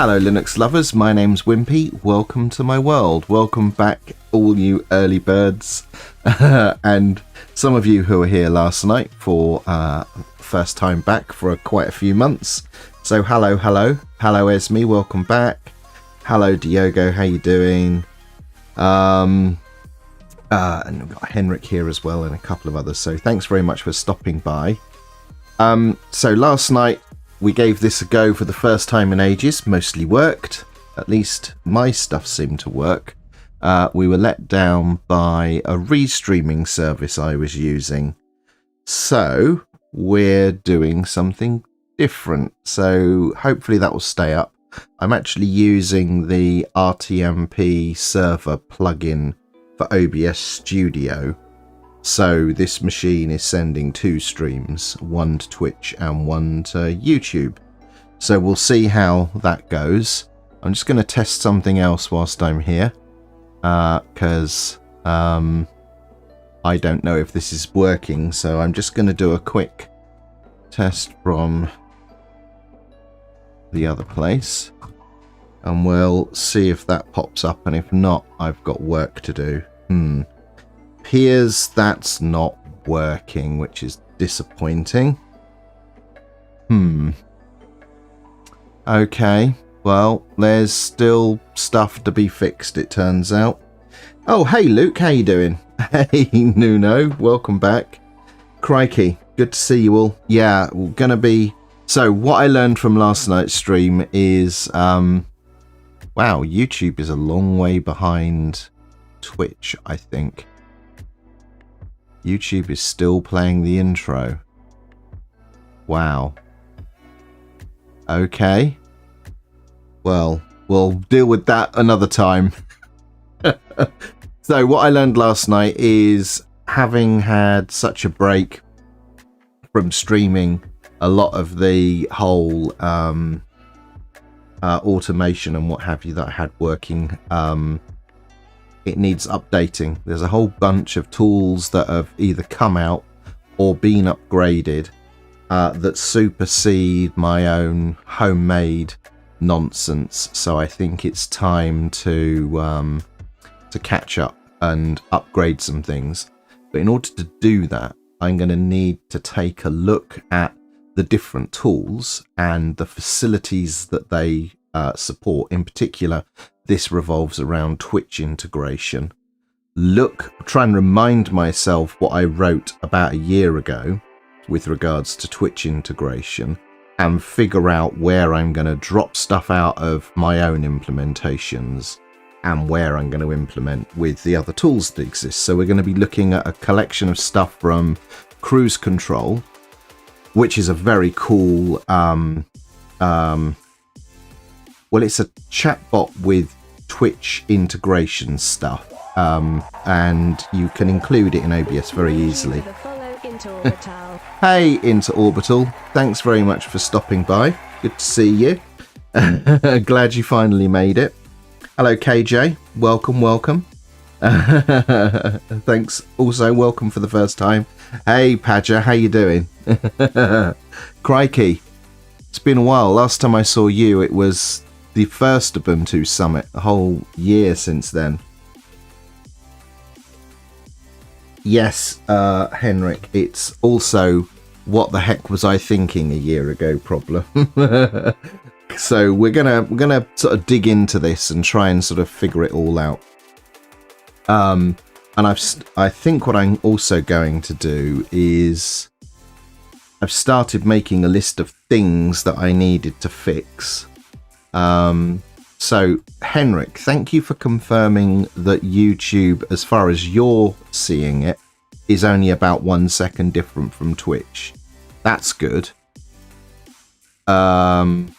Hello Linux lovers, my name's Wimpy, welcome to my world. Welcome back all you early birds and some of you who were here last night for first time back for quite a few months. So hello Esme, welcome back. Hello Diogo, how you doing? And we've got Henrik here as well and a couple of others, so thanks very much for stopping by. So last night we gave this a go for the first time in ages. Mostly worked. At least my stuff seemed to work. We were let down by a restreaming service I was using. So we're doing something different. So hopefully that will stay up. I'm actually using the RTMP server plugin for OBS Studio. So this machine is sending two streams, one to Twitch and one to YouTube. So we'll see how that goes. I'm just going to test something else whilst I'm here, because I don't know if this is working. So I'm just going to do a quick test from the other place and we'll see if that pops up, and if not, I've got work to do. Appears that's not working, which is disappointing. Okay, well, there's still stuff to be fixed, it turns out. Oh, hey Luke, how you doing? Hey Nuno, welcome back. Crikey, good to see you all. Yeah, we're gonna be... So what I learned from last night's stream is wow, YouTube is a long way behind Twitch, I think. YouTube is still playing the intro. Wow. Okay. Well, we'll deal with that another time. So what I learned last night is, having had such a break from streaming, a lot of the whole automation and what have you that I had working, it needs updating. There's a whole bunch of tools that have either come out or been upgraded that supersede my own homemade nonsense. So I think it's time to catch up and upgrade some things. But in order to do that, I'm going to need to take a look at the different tools and the facilities that they support. In particular, this revolves around Twitch integration. Try and remind myself what I wrote about a year ago with regards to Twitch integration, and figure out where I'm going to drop stuff out of my own implementations and where I'm going to implement with the other tools that exist. So we're going to be looking at a collection of stuff from Kruiz Control, which is a very cool well, it's a chatbot with Twitch integration stuff, and you can include it in OBS very easily. Hey, Into Orbital, thanks very much for stopping by. Good to see you. Glad you finally made it. Hello, KJ. Welcome. Thanks. Also, welcome for the first time. Hey, Padger, how you doing? Crikey, it's been a while. Last time I saw you, it was the first Ubuntu Summit, a whole year since then. Yes, Henrik, it's also what the heck was I thinking a year ago problem. So we're gonna sort of dig into this and try and sort of figure it all out. And I think what I'm also going to do is, I've started making a list of things that I needed to fix. So Henrik, thank you for confirming that YouTube, as far as you're seeing it, is only about 1 second different from Twitch. That's good. I'm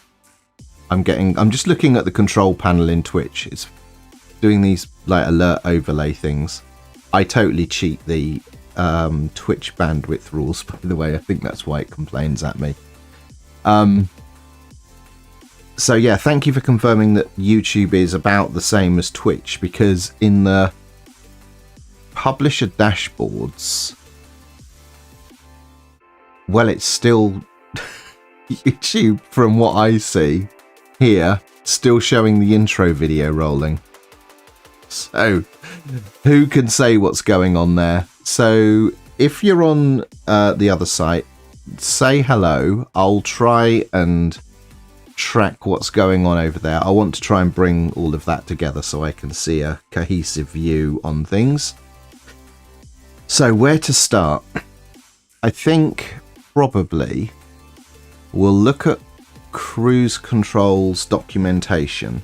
just looking at the control panel in Twitch. It's doing these like alert overlay things. I totally cheat the Twitch bandwidth rules, by the way. I think that's why it complains at me. So yeah, thank you for confirming that YouTube is about the same as Twitch, because in the publisher dashboards, well, it's still YouTube from what I see. here, still showing the intro video rolling. So, who can say what's going on there? So, if you're on the other site, say hello. I'll try and track what's going on over there. I want to try and bring all of that together so I can see a cohesive view on things. So, where to start? I think probably we'll look at Kruiz Control's documentation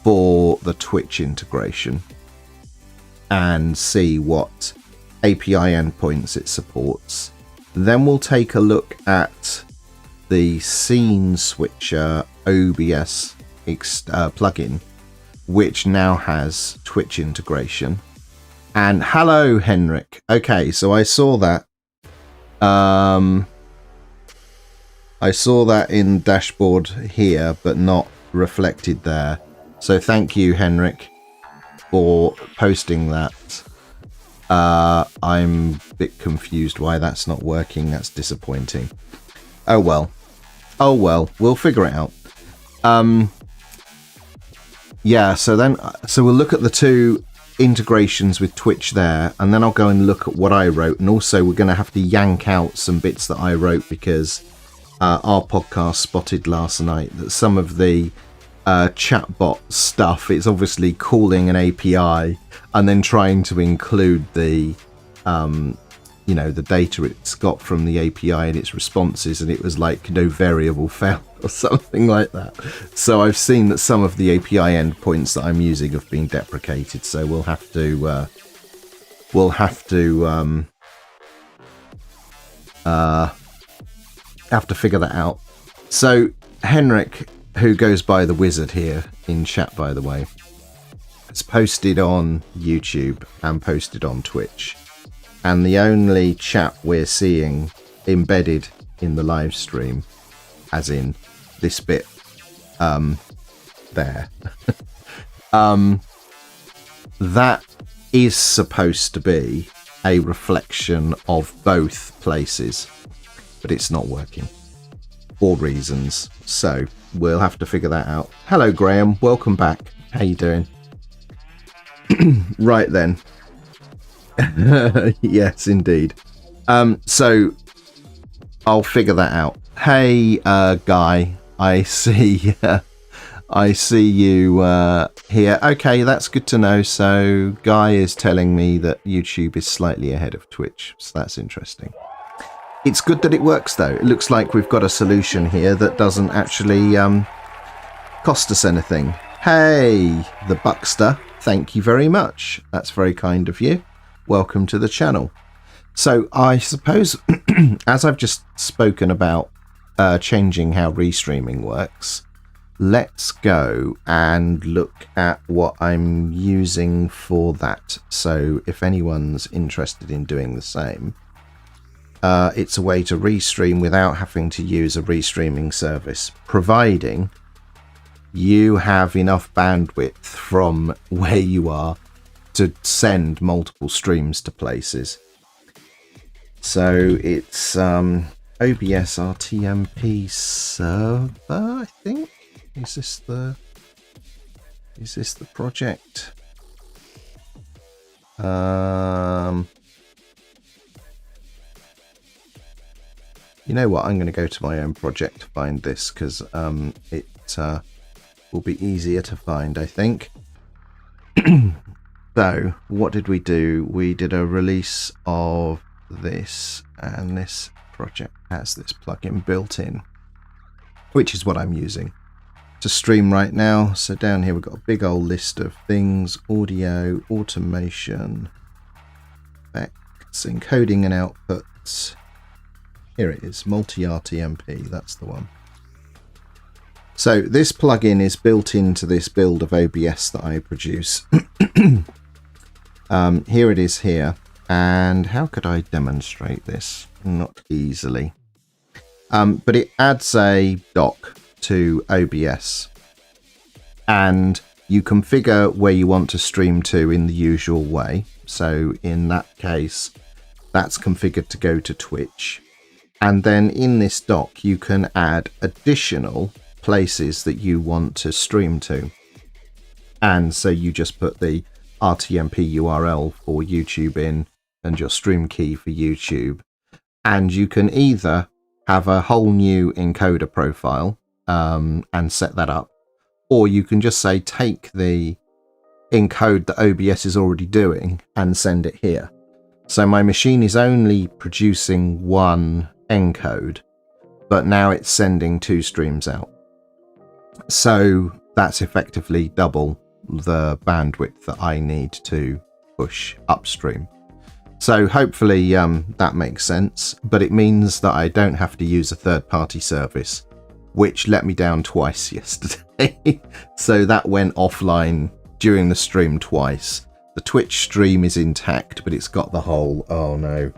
for the Twitch integration and see what API endpoints it supports. Then we'll take a look at the Scene Switcher OBS plugin, which now has Twitch integration. And hello, Henrik. Okay, so I saw that. I saw that in dashboard here, but not reflected there. So thank you, Henrik, for posting that. I'm a bit confused why that's not working. That's disappointing. Oh well. Oh well. We'll figure it out. Yeah, so we'll look at the two integrations with Twitch there, and then I'll go and look at what I wrote. And also we're going to have to yank out some bits that I wrote because our podcast spotted last night that some of the chatbot stuff, it's obviously calling an API and then trying to include the the data it's got from the API and its responses, and it was like no variable found or something like that. So I've seen that some of the API endpoints that I'm using have been deprecated, so we'll have to figure that out. So Henrik, who goes by the wizard here in chat, by the way, it's posted on YouTube and posted on Twitch, and the only chat we're seeing embedded in the live stream, as in this bit there, that is supposed to be a reflection of both places, but it's not working for reasons, so we'll have to figure that out. Hello, Graham. Welcome back. How you doing? Right then. Yes, indeed. So I'll figure that out. Hey, Guy. I see. I see you here. Okay, that's good to know. So Guy is telling me that YouTube is slightly ahead of Twitch. So that's interesting. It's good that it works, though. It looks like we've got a solution here that doesn't actually cost us anything. Hey, the Buckster. Thank you very much. That's very kind of you. Welcome to the channel. So I suppose, as I've just spoken about changing how restreaming works, let's go and look at what I'm using for that. So if anyone's interested in doing the same, it's a way to restream without having to use a restreaming service, providing you have enough bandwidth from where you are to send multiple streams to places. So it's OBS RTMP server, I think. Is this the project? You know what? I'm going to go to my own project to find this, because it will be easier to find, I think. So, what did we do? We did a release of this, and this project has this plugin built in, which is what I'm using to stream right now. So down here we've got a big old list of things: audio, automation, effects, encoding and outputs. Here it is, Multi RTMP, that's the one. So this plugin is built into this build of OBS that I produce. Here it is here. And how could I demonstrate this? Not easily. But it adds a dock to OBS. And you configure where you want to stream to in the usual way. So in that case, that's configured to go to Twitch. And then in this dock, you can add additional places that you want to stream to. And so you just put the RTMP URL for YouTube in and your stream key for YouTube. And you can either have a whole new encoder profile and set that up, or you can just say take the encode that OBS is already doing and send it here. So my machine is only producing one encode, but now it's sending 2 streams out. So that's effectively double the bandwidth that I need to push upstream. So hopefully that makes sense, but it means that I don't have to use a third-party service, which let me down twice yesterday. So that went offline during the stream twice. The Twitch stream is intact, but it's got the whole, oh no,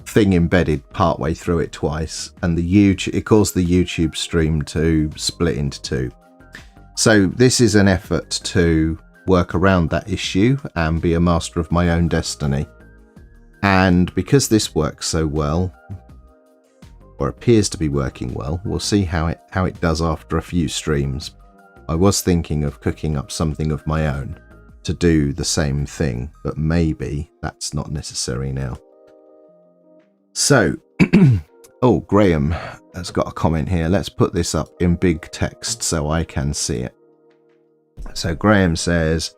thing embedded partway through it twice, and it caused the YouTube stream to split into 2. So this is an effort to work around that issue and be a master of my own destiny. And because this works so well, or appears to be working well, we'll see how it does after a few streams. I was thinking of cooking up something of my own to do the same thing, but maybe that's not necessary now. So, oh, Graham has got a comment here. Let's put this up in big text so I can see it. So Graham says,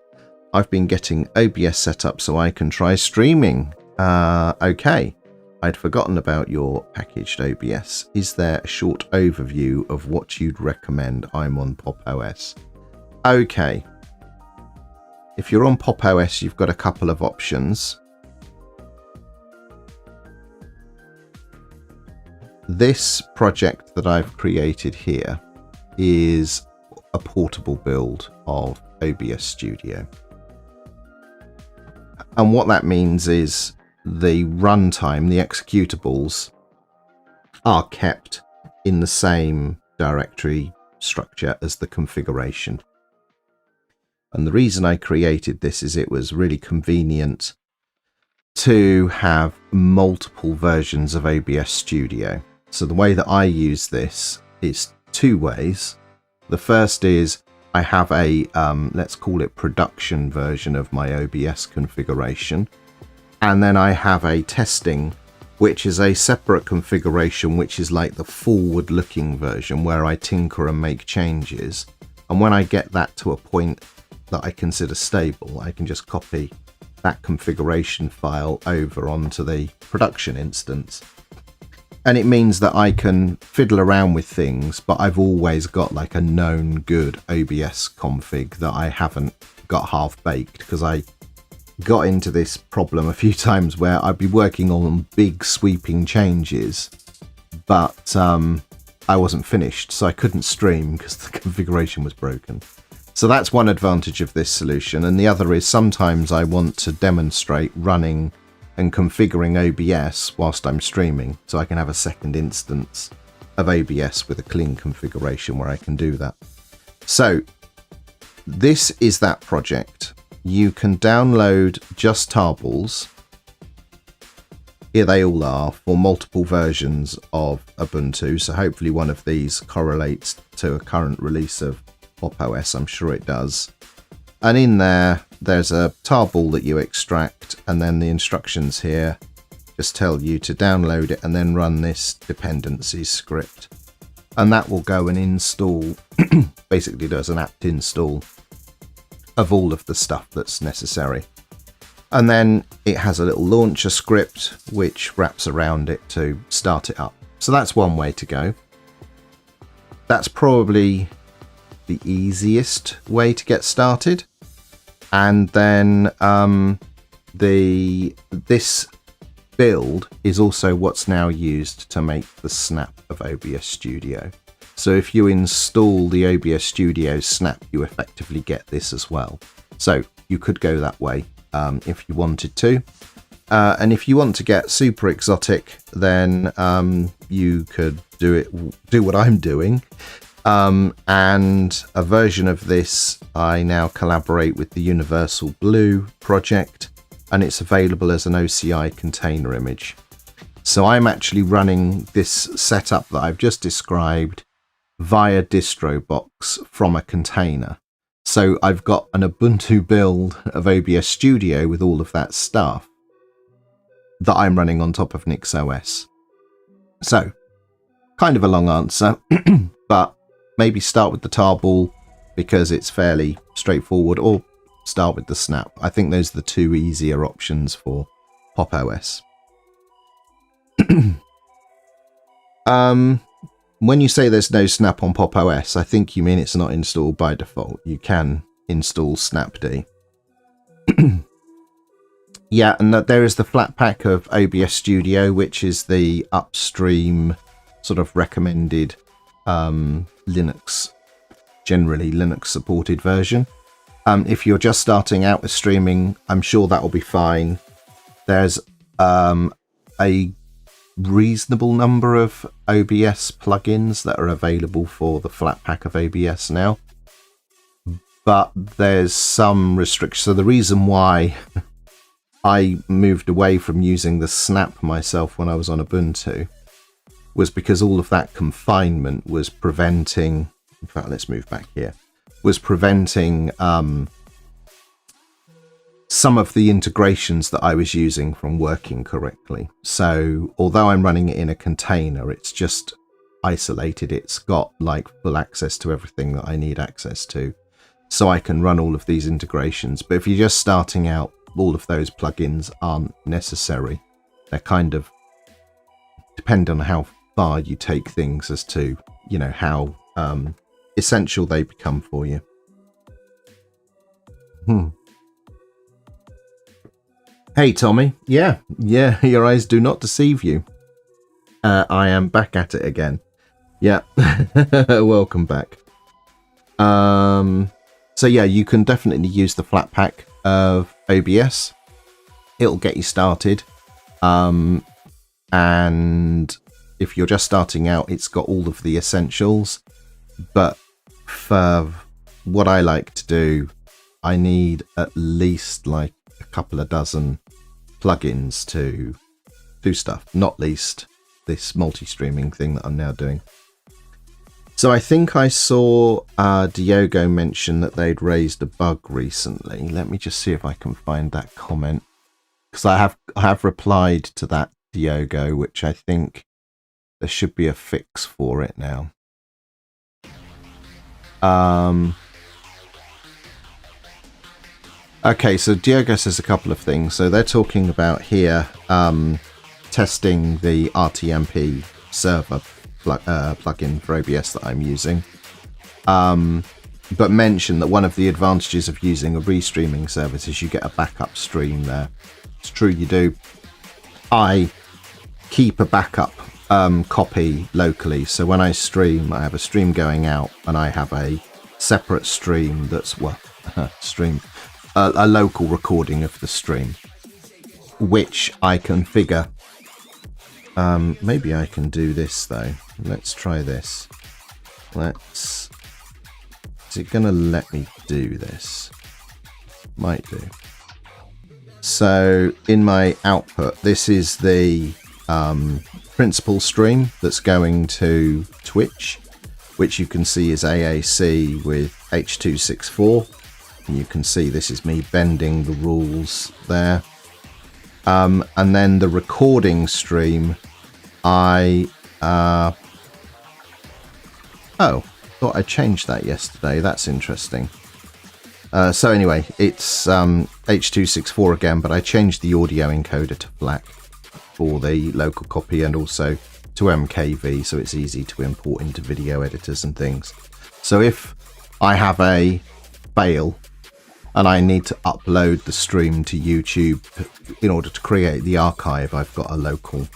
I've been getting OBS set up so I can try streaming. Okay, I'd forgotten about your packaged OBS. Is there a short overview of what you'd recommend? I'm on Pop OS. Okay. If you're on Pop OS, you've got a couple of options. This project that I've created here is a portable build of OBS Studio. And what that means is the runtime, the executables, are kept in the same directory structure as the configuration. And the reason I created this is it was really convenient to have multiple versions of OBS Studio. So the way that I use this is 2 ways. The first is I have a, let's call it production version of my OBS configuration. And then I have a testing, which is a separate configuration, which is like the forward-looking version where I tinker and make changes. And when I get that to a point that I consider stable, I can just copy that configuration file over onto the production instance. And it means that I can fiddle around with things, but I've always got like a known good OBS config that I haven't got half-baked, because I got into this problem a few times where I'd be working on big sweeping changes, but I wasn't finished, so I couldn't stream because the configuration was broken. So that's one advantage of this solution, and the other is sometimes I want to demonstrate running and configuring OBS whilst I'm streaming, so I can have a second instance of OBS with a clean configuration where I can do that. So this is that project. You can download just tarballs. Here they all are for multiple versions of Ubuntu, so hopefully one of these correlates to a current release of Pop OS. I'm sure it does. And in there's a tarball that you extract, and then the instructions here just tell you to download it and then run this dependencies script. And that will go and install, basically does an apt install of all of the stuff that's necessary. And then it has a little launcher script which wraps around it to start it up. So that's one way to go. That's probably the easiest way to get started. And then this build is also what's now used to make the snap of OBS Studio. So if you install the OBS Studio snap, you effectively get this as well. So you could go that way if you wanted to. And if you want to get super exotic, then you could do what I'm doing. And a version of this, I now collaborate with the Universal Blue project, and it's available as an OCI container image. So I'm actually running this setup that I've just described via DistroBox from a container. So I've got an Ubuntu build of OBS Studio with all of that stuff that I'm running on top of NixOS. So, kind of a long answer, but maybe start with the tarball because it's fairly straightforward, or start with the snap. I think those are the two easier options for Pop OS. When you say there's no snap on Pop OS, I think you mean it's not installed by default. You can install Snapd. Yeah, and there is the flat pack of OBS Studio, which is the upstream sort of recommended Linux, generally Linux supported version. If you're just starting out with streaming, I'm sure that will be fine. There's a reasonable number of OBS plugins that are available for the flat pack of OBS now, but there's some restrictions. So the reason why I moved away from using the snap myself when I was on Ubuntu was because all of that confinement was preventing, in fact, let's move back here, was preventing some of the integrations that I was using from working correctly. So although I'm running it in a container, it's just isolated. It's got like full access to everything that I need access to. So I can run all of these integrations. But if you're just starting out, all of those plugins aren't necessary. They're kind of depend on how far you take things as to, you know, how essential they become for you. Hey, Tommy. Yeah, your eyes do not deceive you. I am back at it again. Yeah, welcome back. So yeah, you can definitely use the flat pack of OBS. It'll get you started. And if you're just starting out, it's got all of the essentials. But for what I like to do, I need at least like a couple of dozen plugins to do stuff, not least this multi-streaming thing that I'm now doing. So I think I saw Diogo mention that they'd raised a bug recently. Let me just see if I can find that comment, because I have replied to that, Diogo, which I think there should be a fix for it now. Okay, so Diogo says a couple of things. So they're talking about here testing the RTMP server plugin for OBS that I'm using, but mention that one of the advantages of using a restreaming service is you get a backup stream there. It's true, you do. I keep a backup copy locally, so when I stream, I have a stream going out and I have a separate stream that's a local recording of the stream, which I configure. Maybe I can do this though. Let's try this. Is it gonna let me do this? Might do. So in my output, this is the principal stream that's going to Twitch, which you can see is AAC with H.264. And you can see this is me bending the rules there. And then the recording stream, I thought I changed that yesterday. That's interesting. So anyway, it's H.264 again, but I changed the audio encoder to FLAC for the local copy and also to MKV, so it's easy to import into video editors and things. So if I have a fail and I need to upload the stream to YouTube in order to create the archive, I've got a local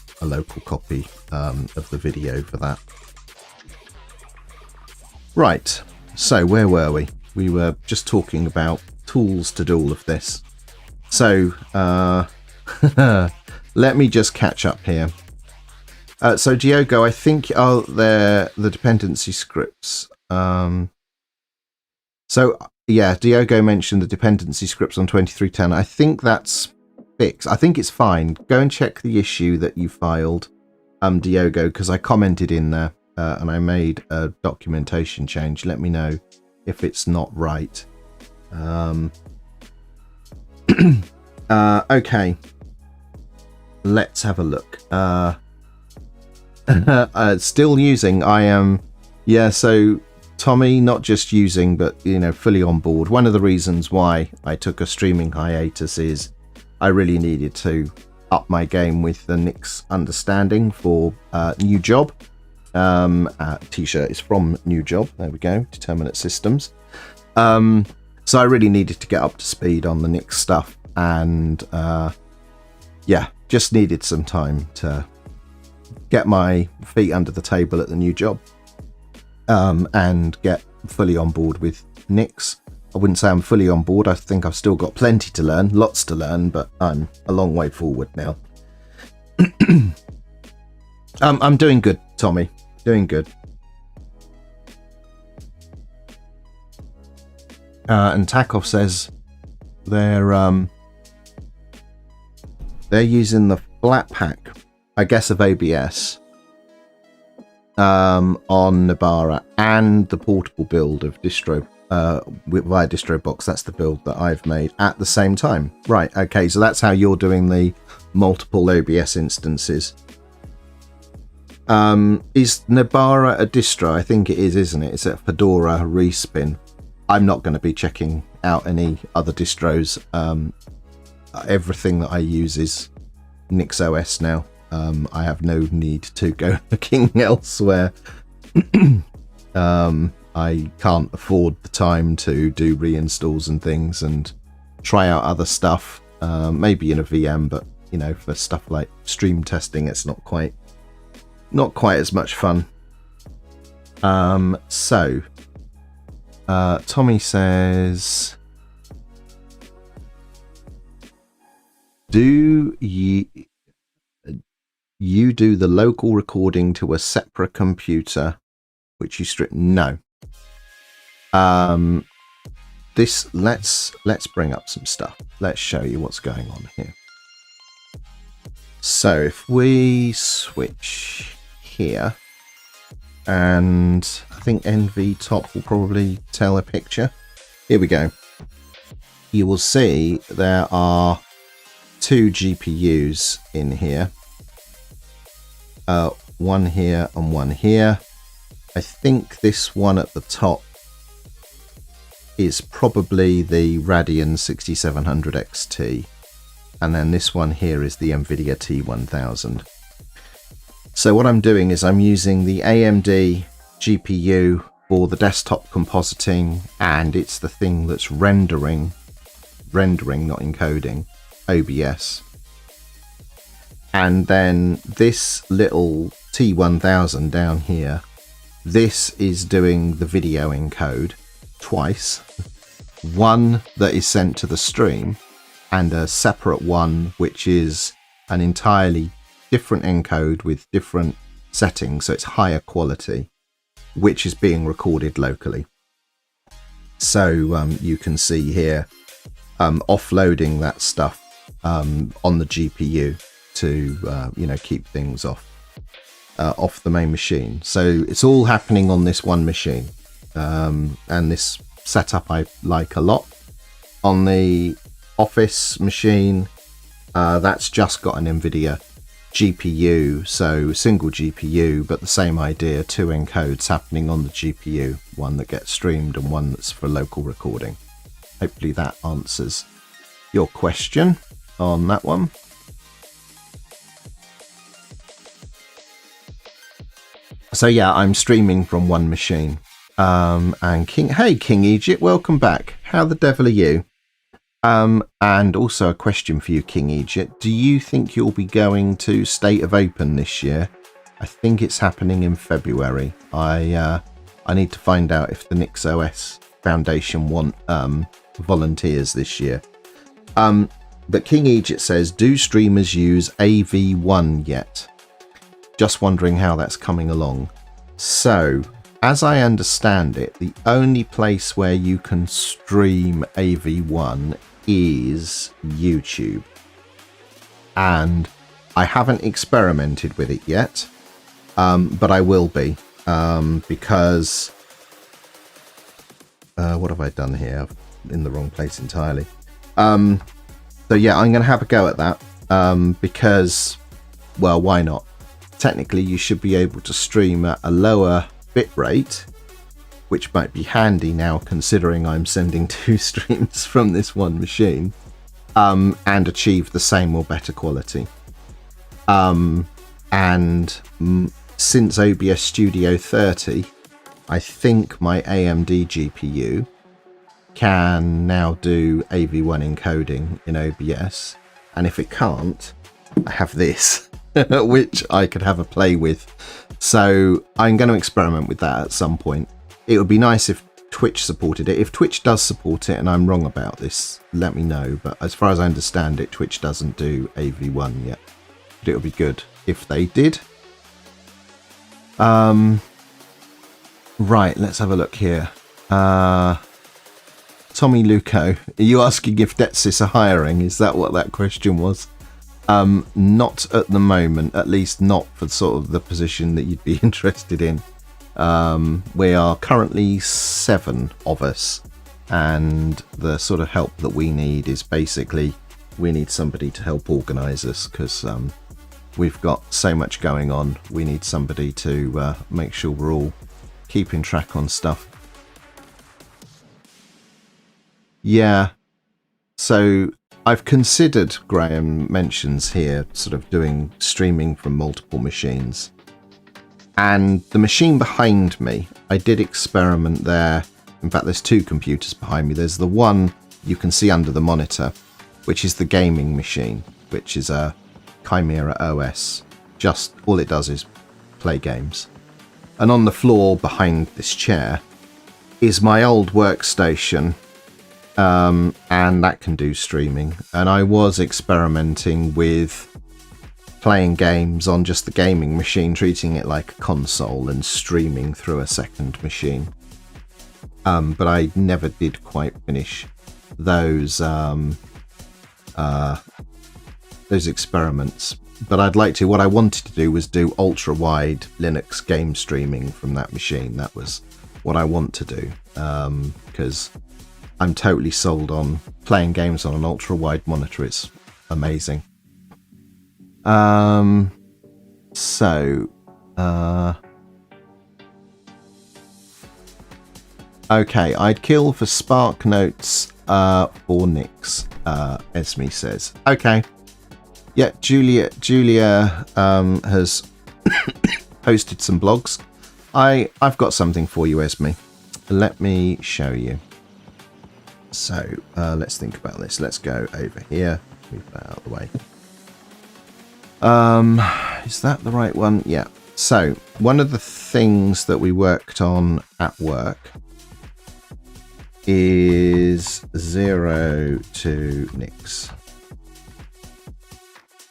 copy of the video for that. Right, so where were we? We were just talking about tools to do all of this. So let me just catch up here. So Diogo, I think they're the dependency scripts. So yeah, Diogo mentioned the dependency scripts on 2310. I think that's fixed. I think it's fine. Go and check the issue that you filed, Diogo, because I commented in there. and I made a documentation change. Let me know if it's not right. Okay, let's have a look. Still using. I am, yeah. So Tommy, not just using, but fully on board. One of the reasons why I took a streaming hiatus is I really needed to up my game with the Nix understanding for new job. T-shirt is from new job. There we go. Determinate systems. So I really needed to get up to speed on the Nix stuff, and yeah, just needed some time to get my feet under the table at the new job, and get fully on board with Nix. I wouldn't say I'm fully on board. I think I've still got plenty to learn, lots to learn, but I'm a long way forward now. I'm doing good, Tommy. Doing good. And Takov says they're using the flat pack, I guess, of OBS on Nabara and the portable build of distro via DistroBox. That's the build that I've made at the same time. Right, okay, so that's how you're doing the multiple OBS instances. Is Nabara a distro? I think it is, isn't it? It's a Fedora respin. I'm not going to be checking out any other distros. Everything that I use is NixOS now. I have no need to go looking elsewhere. I can't afford the time to do reinstalls and things and try out other stuff. Maybe in a VM, but for stuff like stream testing, it's not quite as much fun. So Tommy says, do you do the local recording to a separate computer which you strip? No. Let's bring up some stuff. Let's show you what's going on here. So if we switch here, and I think NV top will probably tell a picture. Here we go. You will see there are two GPUs in here. One here and one here. I think this one at the top is probably the Radeon 6700 XT. And then this one here is the NVIDIA T1000. So what I'm doing is I'm using the AMD GPU for the desktop compositing, and it's the thing that's rendering, not encoding, OBS. And then this little T1000 down here, this is doing the video encode twice. One that is sent to the stream, and a separate one which is an entirely different encode with different settings, so it's higher quality, which is being recorded locally. So you can see here offloading that stuff on the GPU to keep things off the main machine. So it's all happening on this one machine, and this setup I like a lot. On the office machine, that's just got an NVIDIA GPU, so single GPU, but the same idea, two encodes happening on the GPU, one that gets streamed and one that's for local recording. Hopefully that answers your question on that one. So yeah, I'm streaming from one machine. And King Egypt, welcome back. How the devil are you? And also a question for you, King Egypt. Do you think you'll be going to State of Open this year? I think it's happening in February. I need to find out if the NixOS Foundation want volunteers this year. But King Egypt says, do streamers use AV1 yet? Just wondering how that's coming along. So, as I understand it, the only place where you can stream AV1 is YouTube. And I haven't experimented with it yet, but I will be. because what have I done here? I'm in the wrong place entirely. So yeah, I'm going to have a go at that because, well, why not? Technically, you should be able to stream at a lower bit rate, which might be handy now considering I'm sending 2 streams from this one machine, and achieve the same or better quality. Since OBS Studio 30, I think my AMD GPU can now do AV1 encoding in OBS, and if it can't, I have this, which I could have a play with. So I'm going to experiment with that at some point. It would be nice if Twitch supported it. If Twitch does support it and I'm wrong about this, let me know. But as far as I understand it, Twitch doesn't do AV1 yet. But it would be good if they did. Right, let's have a look here. Tommy Luco, are you asking if Detsys are hiring? Is that what that question was? Not at the moment, at least not for sort of the position that you'd be interested in. We are currently 7 of us, and the sort of help that we need is basically we need somebody to help organise us, because we've got so much going on. We need somebody to make sure we're all keeping track on stuff. Yeah, so I've considered, Graham mentions here, sort of doing streaming from multiple machines. And the machine behind me, I did experiment there. In fact, there's 2 computers behind me. There's the one you can see under the monitor, which is the gaming machine, which is a Chimera OS. Just all it does is play games. And on the floor behind this chair is my old workstation, and that can do streaming. And I was experimenting with playing games on just the gaming machine, treating it like a console and streaming through a second machine. But I never did quite finish those experiments. But I'd like to. What I wanted to do was do ultra-wide Linux game streaming from that machine. That was what I want to do, because I'm totally sold on playing games on an ultra-wide monitor. It's amazing. Okay, I'd kill for Spark Notes for Nix, Esme says. Okay. Yeah, Julia has posted some blogs. I've got something for you, Esme. Let me show you. So let's think about this. Let's go over here. Move that out of the way. Is that the right one? Yeah. So one of the things that we worked on at work is 0 to Nix.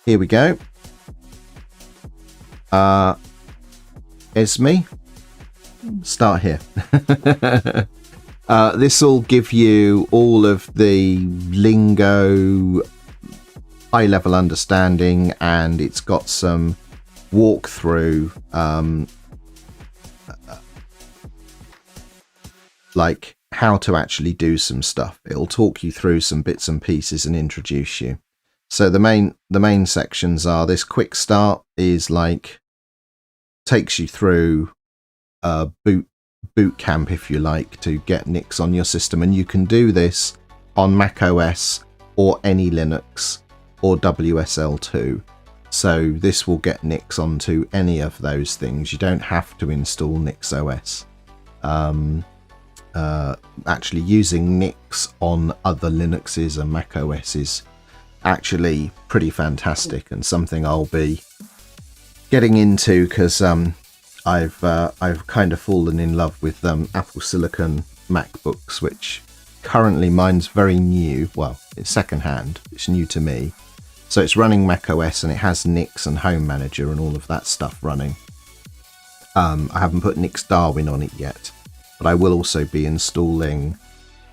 Here we go. Esme, start here. This will give you all of the lingo, high-level understanding, and it's got some walkthrough, like how to actually do some stuff. It'll talk you through some bits and pieces and introduce you. So the main sections are, this quick start is like takes you through a boot camp, if you like, to get Nix on your system, and you can do this on Mac OS or any Linux or WSL2. So this will get Nix onto any of those things. You don't have to install NixOS. Actually using Nix on other Linuxes and Mac OS is actually pretty fantastic, and something I'll be getting into, because I've kind of fallen in love with Apple Silicon MacBooks, which currently mine's very new. Well, it's secondhand. It's new to me. So it's running Mac OS, and it has Nix and Home Manager and all of that stuff running. I haven't put Nix Darwin on it yet, but I will also be installing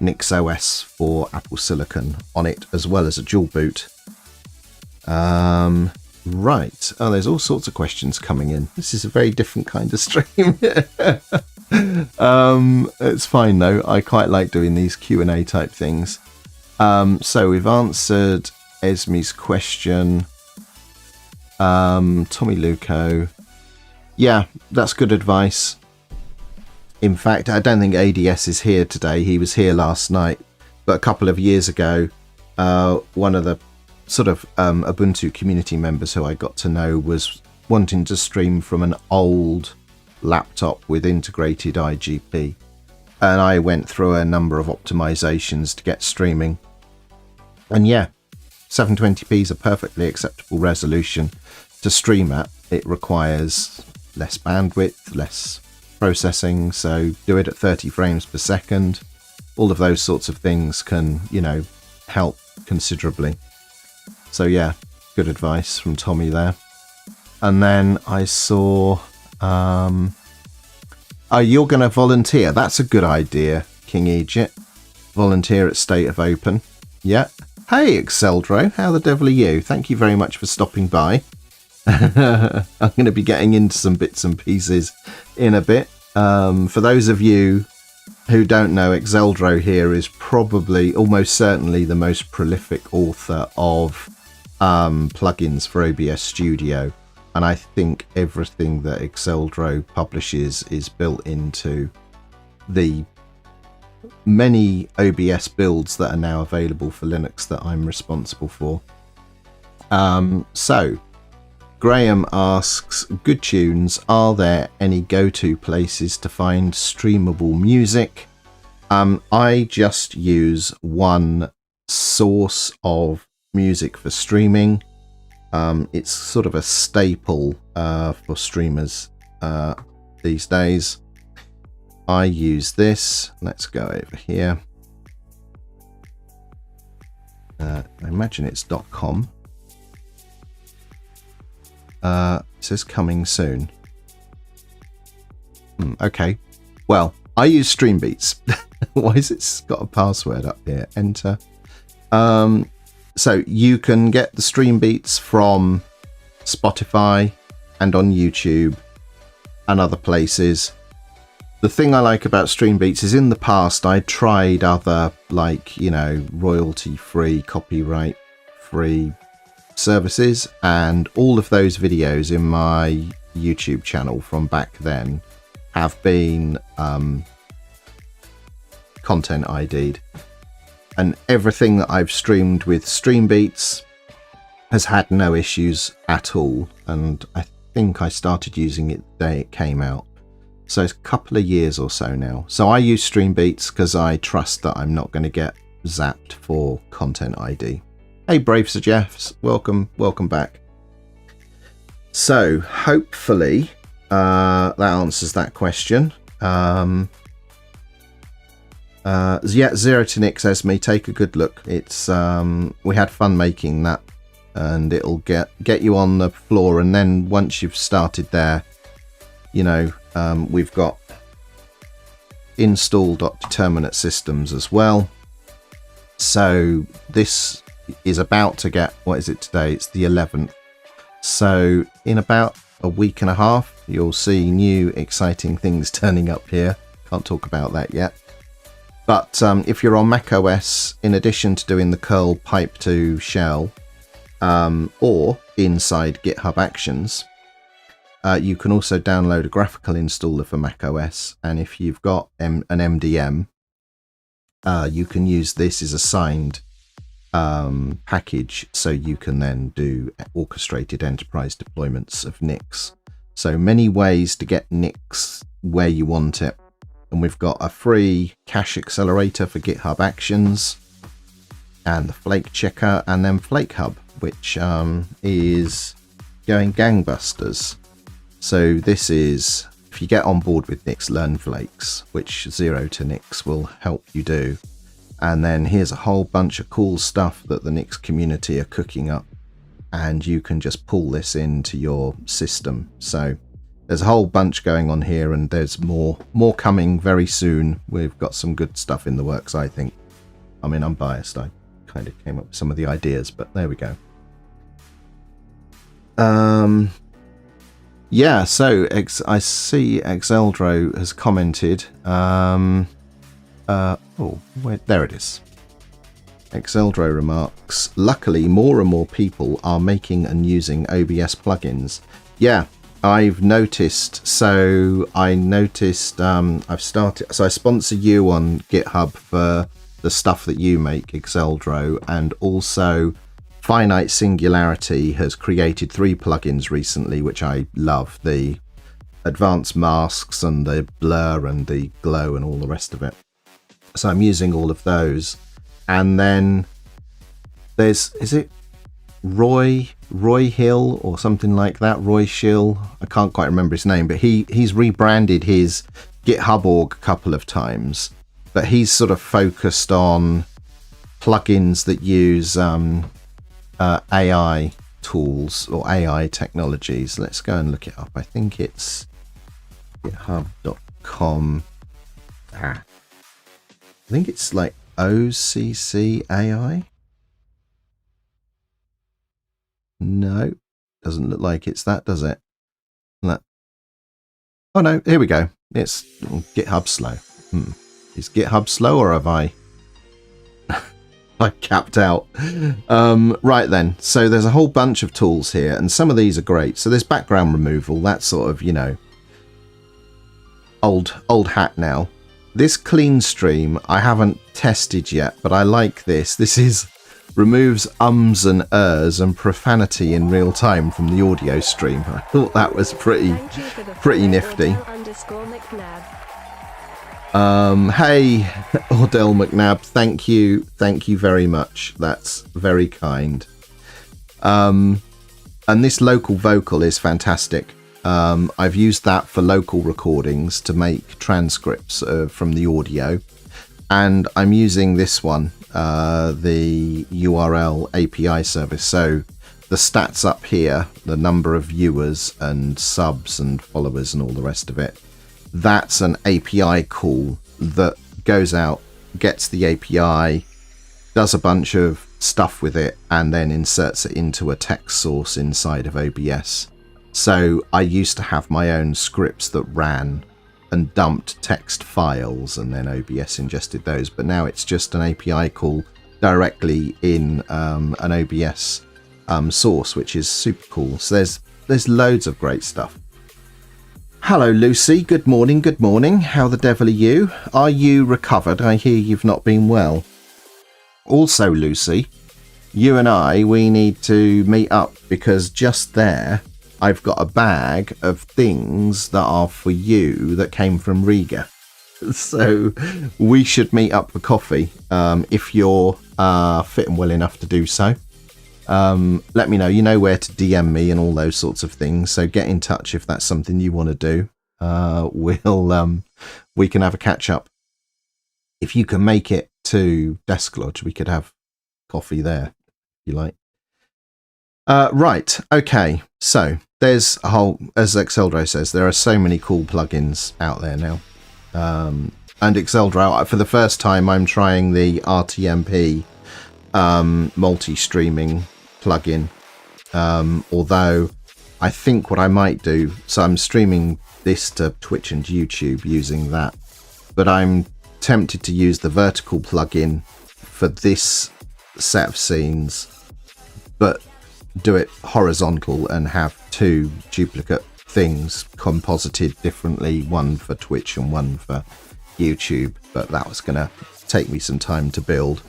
NixOS for Apple Silicon on it, as well as a dual boot. Right. Oh, there's all sorts of questions coming in. This is a very different kind of stream. It's fine though. I quite like doing these Q&A type things. So we've answered Esme's question. Tommy Luco. Yeah, that's good advice. In fact, I don't think ADS is here today. He was here last night. But a couple of years ago, one of the sort of Ubuntu community members who I got to know was wanting to stream from an old laptop with integrated IGP. And I went through a number of optimizations to get streaming. And yeah, 720p is a perfectly acceptable resolution to stream at. It requires less bandwidth, less processing, so do it at 30 frames per second. All of those sorts of things can, you know, help considerably. So yeah, good advice from Tommy there. And then I saw, oh, you're going to volunteer. That's a good idea, King Egypt. Volunteer at State of Open. Yeah. Hey, Exceldro, how the devil are you? Thank you very much for stopping by. I'm going to be getting into some bits and pieces in a bit. For those of you who don't know, Exceldro here is probably, almost certainly, the most prolific author of plugins for OBS Studio. And I think everything that Exceldro publishes is built into the many OBS builds that are now available for Linux that I'm responsible for. So Graham asks, good tunes, are there any go-to places to find streamable music? I just use one source of music for streaming. It's sort of a staple for streamers these days. I use this. Let's go over here. I imagine it's .com. It says coming soon. Okay. Well, I use Streambeats. Why is it got a password up here? Enter. So you can get the Streambeats from Spotify and on YouTube and other places. The thing I like about Streambeats is in the past I tried other, like, you know, royalty-free, copyright-free services, and all of those videos in my YouTube channel from back then have been content ID'd. And everything that I've streamed with Streambeats has had no issues at all. And I think I started using it the day it came out. So it's a couple of years or so now. So I use Streambeats because I trust that I'm not going to get zapped for content ID. Hey, Brave Sir Jeffs, welcome back. So hopefully that answers that question. Yeah, 0 to Nix Esme, take a good look. It's we had fun making that, and it'll get you on the floor, and then once you've started there, you know, we've got install.determinate systems as well. So this is about to get, what is it today? It's the 11th. So in about a week and a half, you'll see new exciting things turning up here. Can't talk about that yet. But if you're on macOS, in addition to doing the curl pipe to shell or inside GitHub Actions, you can also download a graphical installer for macOS. And if you've got an MDM, you can use this as a signed package, so you can then do orchestrated enterprise deployments of Nix. So many ways to get Nix where you want it. And we've got a free cache accelerator for GitHub Actions, and the Flake Checker, and then Flake Hub, which is going gangbusters. So this is, if you get on board with Nix, learn Flakes, which 0 to Nix will help you do. And then here's a whole bunch of cool stuff that the Nix community are cooking up, and you can just pull this into your system. So there's a whole bunch going on here, and there's more coming very soon. We've got some good stuff in the works, I think. I mean, I'm biased. I kind of came up with some of the ideas, but there we go. Yeah, so I see Exeldro has commented. There it is. Exeldro remarks, luckily more and more people are making and using OBS plugins. Yeah, I've noticed. So I noticed I've started, so I sponsor you on GitHub for the stuff that you make, Exeldro, and also Finite Singularity has created 3 plugins recently, which I love. The advanced masks and the blur and the glow and all the rest of it. So I'm using all of those. And then there's, is it Roy Hill or something like that? Roy Schill? I can't quite remember his name, but he's rebranded his GitHub org a couple of times. But he's sort of focused on plugins that use AI tools or AI technologies. Let's go and look it up. I think it's github.com. I think it's like OCC AI. No, doesn't look like it's that, does it? Oh no, here we go. It's GitHub slow. Is GitHub slow, or have I capped out? Right then, so there's a whole bunch of tools here, and some of these are great. So there's background removal. That's sort of, you know, old hat now. This clean stream I haven't tested yet, but I like this. This is removes ums and ers and profanity in real time from the audio stream. I thought that was pretty nifty. Hey, Ordell McNabb, thank you very much. That's very kind. And this local vocal is fantastic. I've used that for local recordings to make transcripts from the audio, and I'm using this one, the URL API service. So the stats up here, the number of viewers and subs and followers and all the rest of it, that's an API call that goes out, gets the API, does a bunch of stuff with it, and then inserts it into a text source inside of OBS. So I used to have my own scripts that ran and dumped text files, and then OBS ingested those. But now it's just an API call directly in an OBS source, which is super cool. So there's loads of great stuff. Hello, Lucy. Good morning. Good morning. How the devil are you? Are you recovered? I hear you've not been well. Also, Lucy, you and I, we need to meet up, because just there I've got a bag of things that are for you that came from Riga. So we should meet up for coffee if you're fit and well enough to do so. Let me know. You know where to DM me and all those sorts of things. So get in touch if that's something you want to do. We can have a catch up. If you can make it to Desk Lodge, we could have coffee there, if you like. Right. Okay. So there's a whole, as Exeldro says, there are so many cool plugins out there now. And Exeldro, for the first time, I'm trying the RTMP multi-streaming plugin. Although I think what I might do, so I'm streaming this to Twitch and YouTube using that, but I'm tempted to use the vertical plugin for this set of scenes, but do it horizontal and have 2 duplicate things composited differently, one for Twitch and one for YouTube, but that was gonna take me some time to build.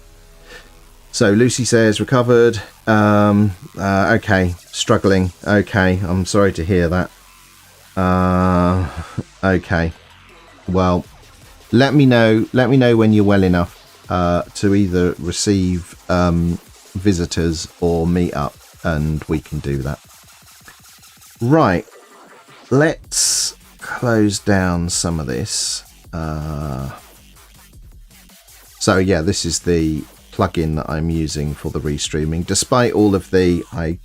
So Lucy says recovered. Okay, struggling. Okay, I'm sorry to hear that. Okay, well, let me know when you're well enough to either receive visitors or meet up, and we can do that. Right, let's close down some of this. So yeah, this is the plugin that I'm using for the restreaming, despite all of the, I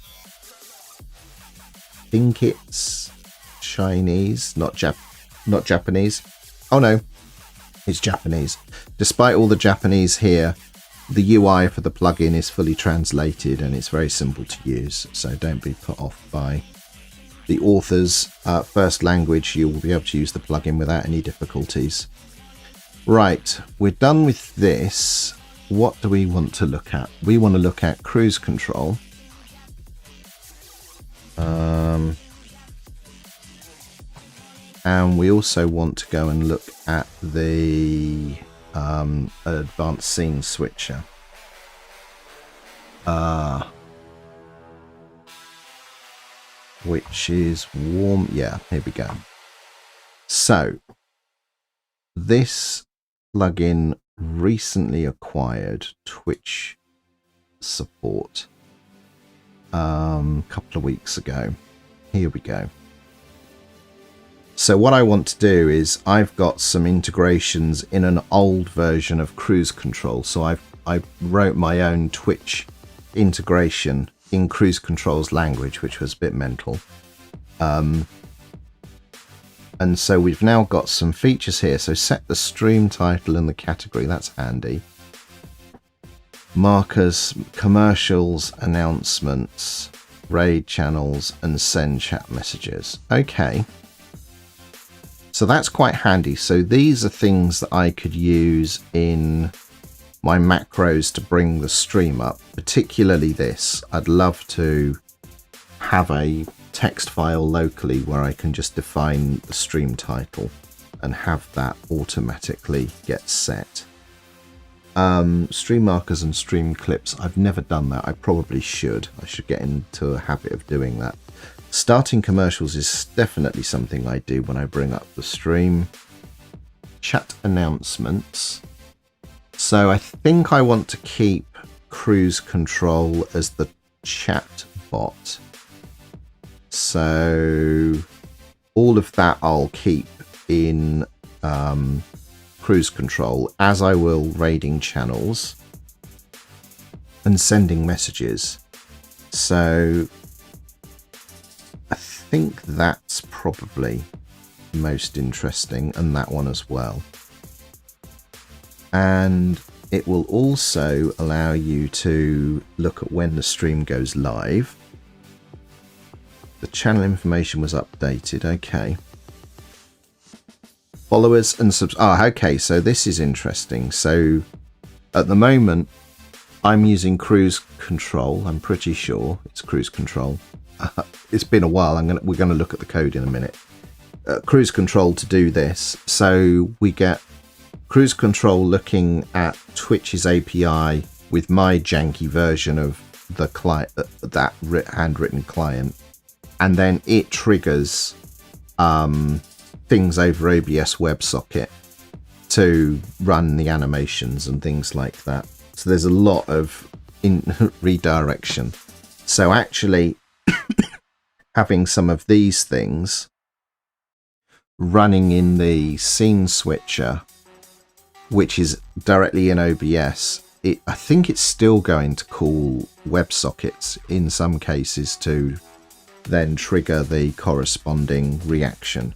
think it's Chinese, not Japanese. Oh no, it's Japanese. Despite all the Japanese here, the UI for the plugin is fully translated and it's very simple to use, so don't be put off by the author's first language. You will be able to use the plugin without any difficulties. Right, we're done with this. What do we want to look at? We want to look at Kruiz Control. And we also want to go and look at the advanced scene switcher. Which is warm. Yeah, here we go. So this plugin recently acquired Twitch support a couple of weeks ago. Here we go. So what I want to do is I've got some integrations in an old version of Kruiz Control. So I wrote my own Twitch integration in Kruiz Control's language, which was a bit mental. And so we've now got some features here. So set the stream title and the category. That's handy. Markers, commercials, announcements, raid channels, and send chat messages. Okay. So that's quite handy. So these are things that I could use in my macros to bring the stream up, particularly this. I'd love to have a text file locally where I can just define the stream title and have that automatically get set. Stream markers and stream clips. I've never done that. I probably should. I should get into a habit of doing that. Starting commercials is definitely something I do when I bring up the stream. Chat announcements. So I think I want to keep Kruiz Control as the chat bot. So all of that I'll keep in Kruiz Control, as I will raiding channels and sending messages. So I think that's probably most interesting, and that one as well. And it will also allow you to look at when the stream goes live. The channel information was updated. Okay. Followers and subs. Ah, okay. So this is interesting. So at the moment, I'm using Kruiz Control. I'm pretty sure it's Kruiz Control. It's been a while. We're going to look at the code in a minute. Kruiz Control to do this. So we get Kruiz Control looking at Twitch's API with my janky version of the client, that handwritten client, and then it triggers things over OBS WebSocket to run the animations and things like that. So there's a lot of redirection. So actually having some of these things running in the scene switcher, which is directly in OBS, I think it's still going to call WebSockets in some cases to then trigger the corresponding reaction.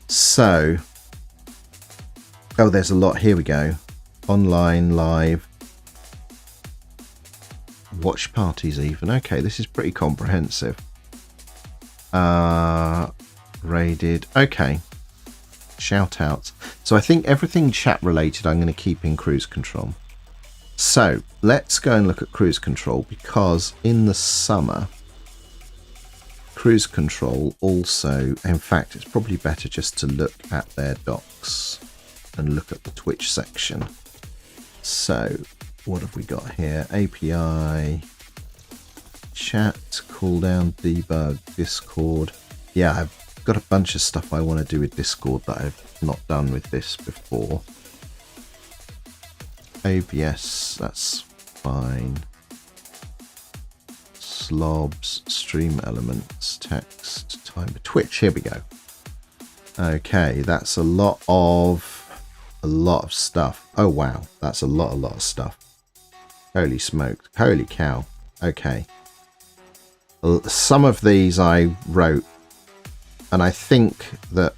So, oh, there's a lot. Here we go. Online, live, watch parties even. Okay, this is pretty comprehensive. Raided. Okay. Shout outs. So I think everything chat related I'm going to keep in Kruiz Control. So let's go and look at Kruiz Control, because in the summer, Kruiz Control also, in fact, it's probably better just to look at their docs and look at the Twitch section. So what have we got here? API, chat, cooldown, debug, Discord. Yeah, I've got a bunch of stuff I want to do with Discord that I've not done with this before. OBS, that's fine. Slobs, stream elements, text, timer, Twitch, here we go. Okay, that's a lot of stuff. Oh wow, that's a lot of stuff. Holy smoke, holy cow. Okay. Some of these I wrote, and I think that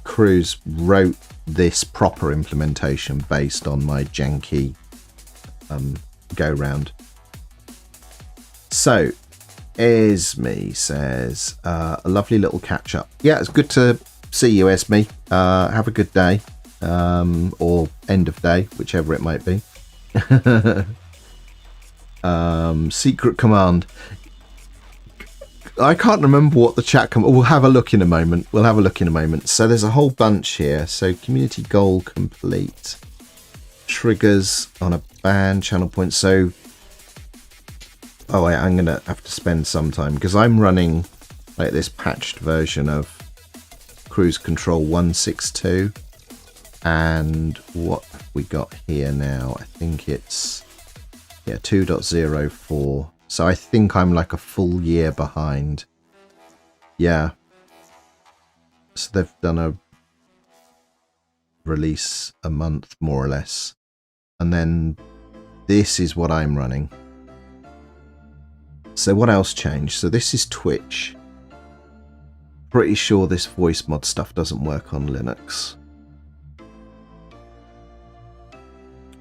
Kruiz wrote this proper implementation based on my janky go round. So Esme says, a lovely little catch up. Yeah, it's good to see you, Esme. Have a good day, or end of day, whichever it might be. Secret command. I can't remember what the chat we'll have a look in a moment. So there's a whole bunch here. So community goal complete. Triggers on a ban, channel point. So I'm gonna have to spend some time because I'm running like this patched version of Kruiz Control 162, and what we got here now, I think it's 2.04. So I think I'm like a full year behind. Yeah. So they've done a release a month more or less, and then this is what I'm running. So what else changed? So this is Twitch. Pretty sure this voice mod stuff doesn't work on Linux.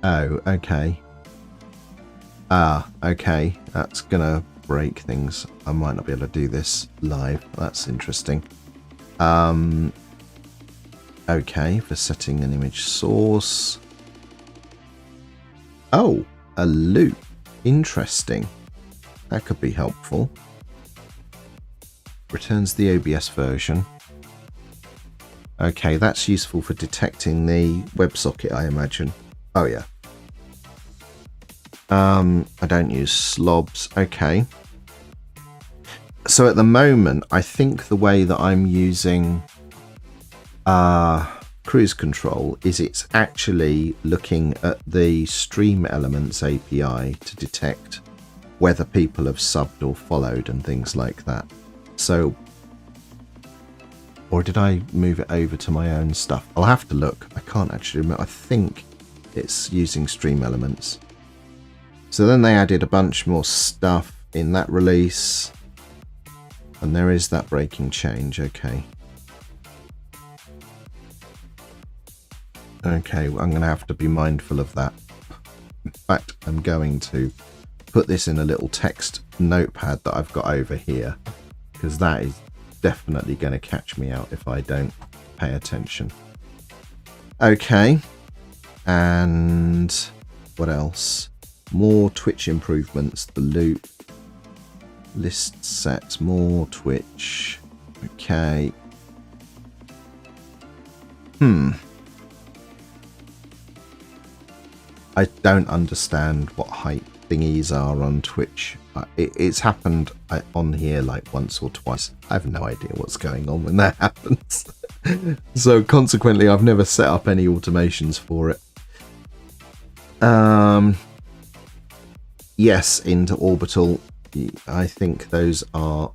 Oh, okay. Okay. That's gonna break things. I might not be able to do this live. That's interesting. Okay, for setting an image source. Oh, a loop. Interesting. That could be helpful. Returns the OBS version. Okay, that's useful for detecting the WebSocket, I imagine. Oh, yeah. I don't use slobs. Okay. So at the moment, I think the way that I'm using Kruiz Control is it's actually looking at the Stream Elements API to detect whether people have subbed or followed and things like that. So, or did I move it over to my own stuff? I'll have to look. I can't actually remember. I think it's using Stream Elements. So then they added a bunch more stuff in that release, and there is that breaking change. Okay. Okay, well, I'm going to have to be mindful of that. In fact, I'm going to put this in a little text notepad that I've got over here, because that is definitely going to catch me out if I don't pay attention. Okay, and what else? More Twitch improvements, the loop, list sets, more Twitch. Okay. I don't understand what height thingies are on Twitch. It's happened on here like once or twice. I have no idea what's going on when that happens. So consequently, I've never set up any automations for it. Yes, into orbital. I think those are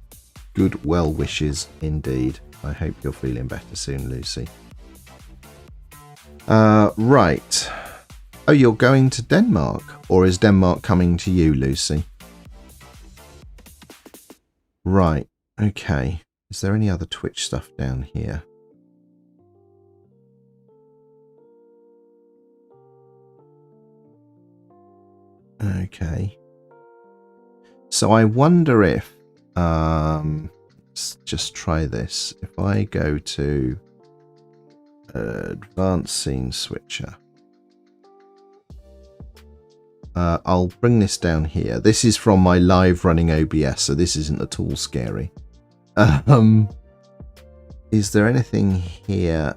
good well wishes indeed. I hope you're feeling better soon, Lucy. Right. Oh, you're going to Denmark? Or is Denmark coming to you, Lucy? Right. Okay. Is there any other Twitch stuff down here? Okay. So I wonder if, let's just try this. If I go to Advanced Scene Switcher, I'll bring this down here. This is from my live running OBS, so this isn't at all scary. Is there anything here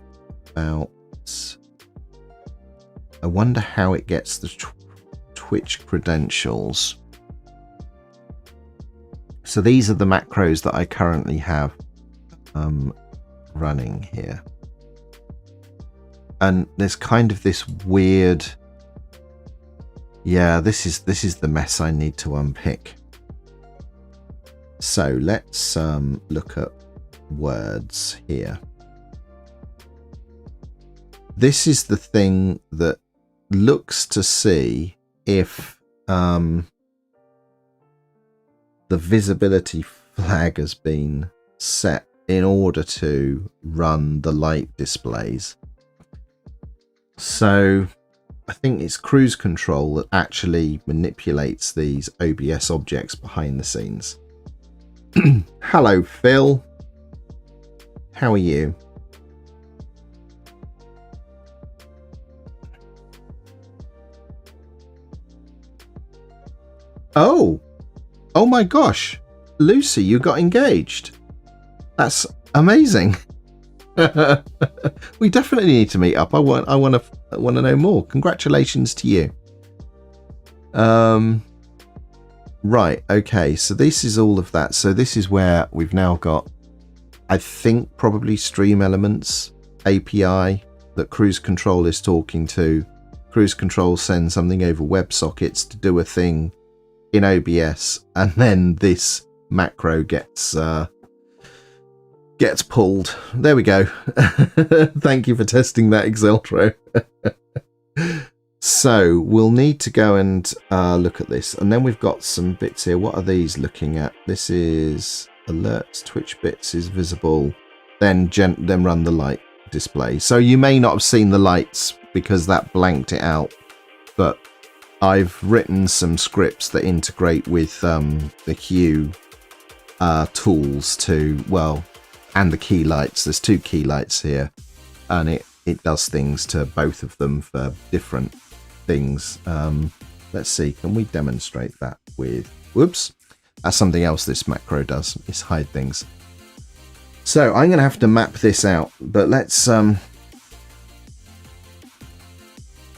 about... I wonder how it gets the Twitch credentials. So these are the macros that I currently have running here. And there's kind of this weird... Yeah, this is the mess I need to unpick. So let's look at words here. This is the thing that looks to see if the visibility flag has been set in order to run the light displays. So I think it's Kruiz Control that actually manipulates these OBS objects behind the scenes. Hello, Phil. How are you? Oh my gosh, Lucy, you got engaged. That's amazing. We definitely need to meet up. I want to know more. Congratulations to you. Right, okay, so this is all of that. So this is where we've now got, I think, probably Stream Elements API that Kruiz Control is talking to. Kruiz Control sends something over WebSockets to do a thing in OBS, and then this macro gets pulled. There we go. Thank you for testing that, Exeltro. So we'll need to go and look at this, and then we've got some bits here. What are these looking at? This is alerts. Twitch bits is visible. Then run the light display. So you may not have seen the lights because that blanked it out, but I've written some scripts that integrate with the hue tools to, well, and the key lights. There's two key lights here, and it does things to both of them for different things. Let's see, can we demonstrate that with, whoops, that's something else this macro does, is hide things. So I'm going to have to map this out, but let's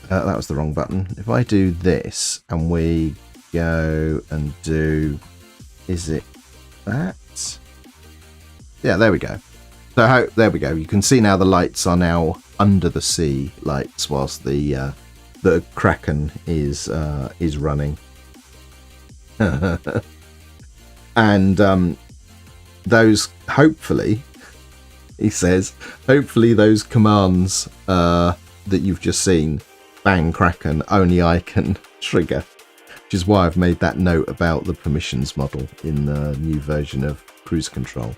that was the wrong button. If I do this and we go and do, is it that? Yeah, there we go. So there we go. You can see now the lights are now under the sea lights whilst the Kraken is running. And those, hopefully, he says, hopefully those commands that you've just seen, bang Kraken, only I can trigger, which is why I've made that note about the permissions model in the new version of Kruiz Control.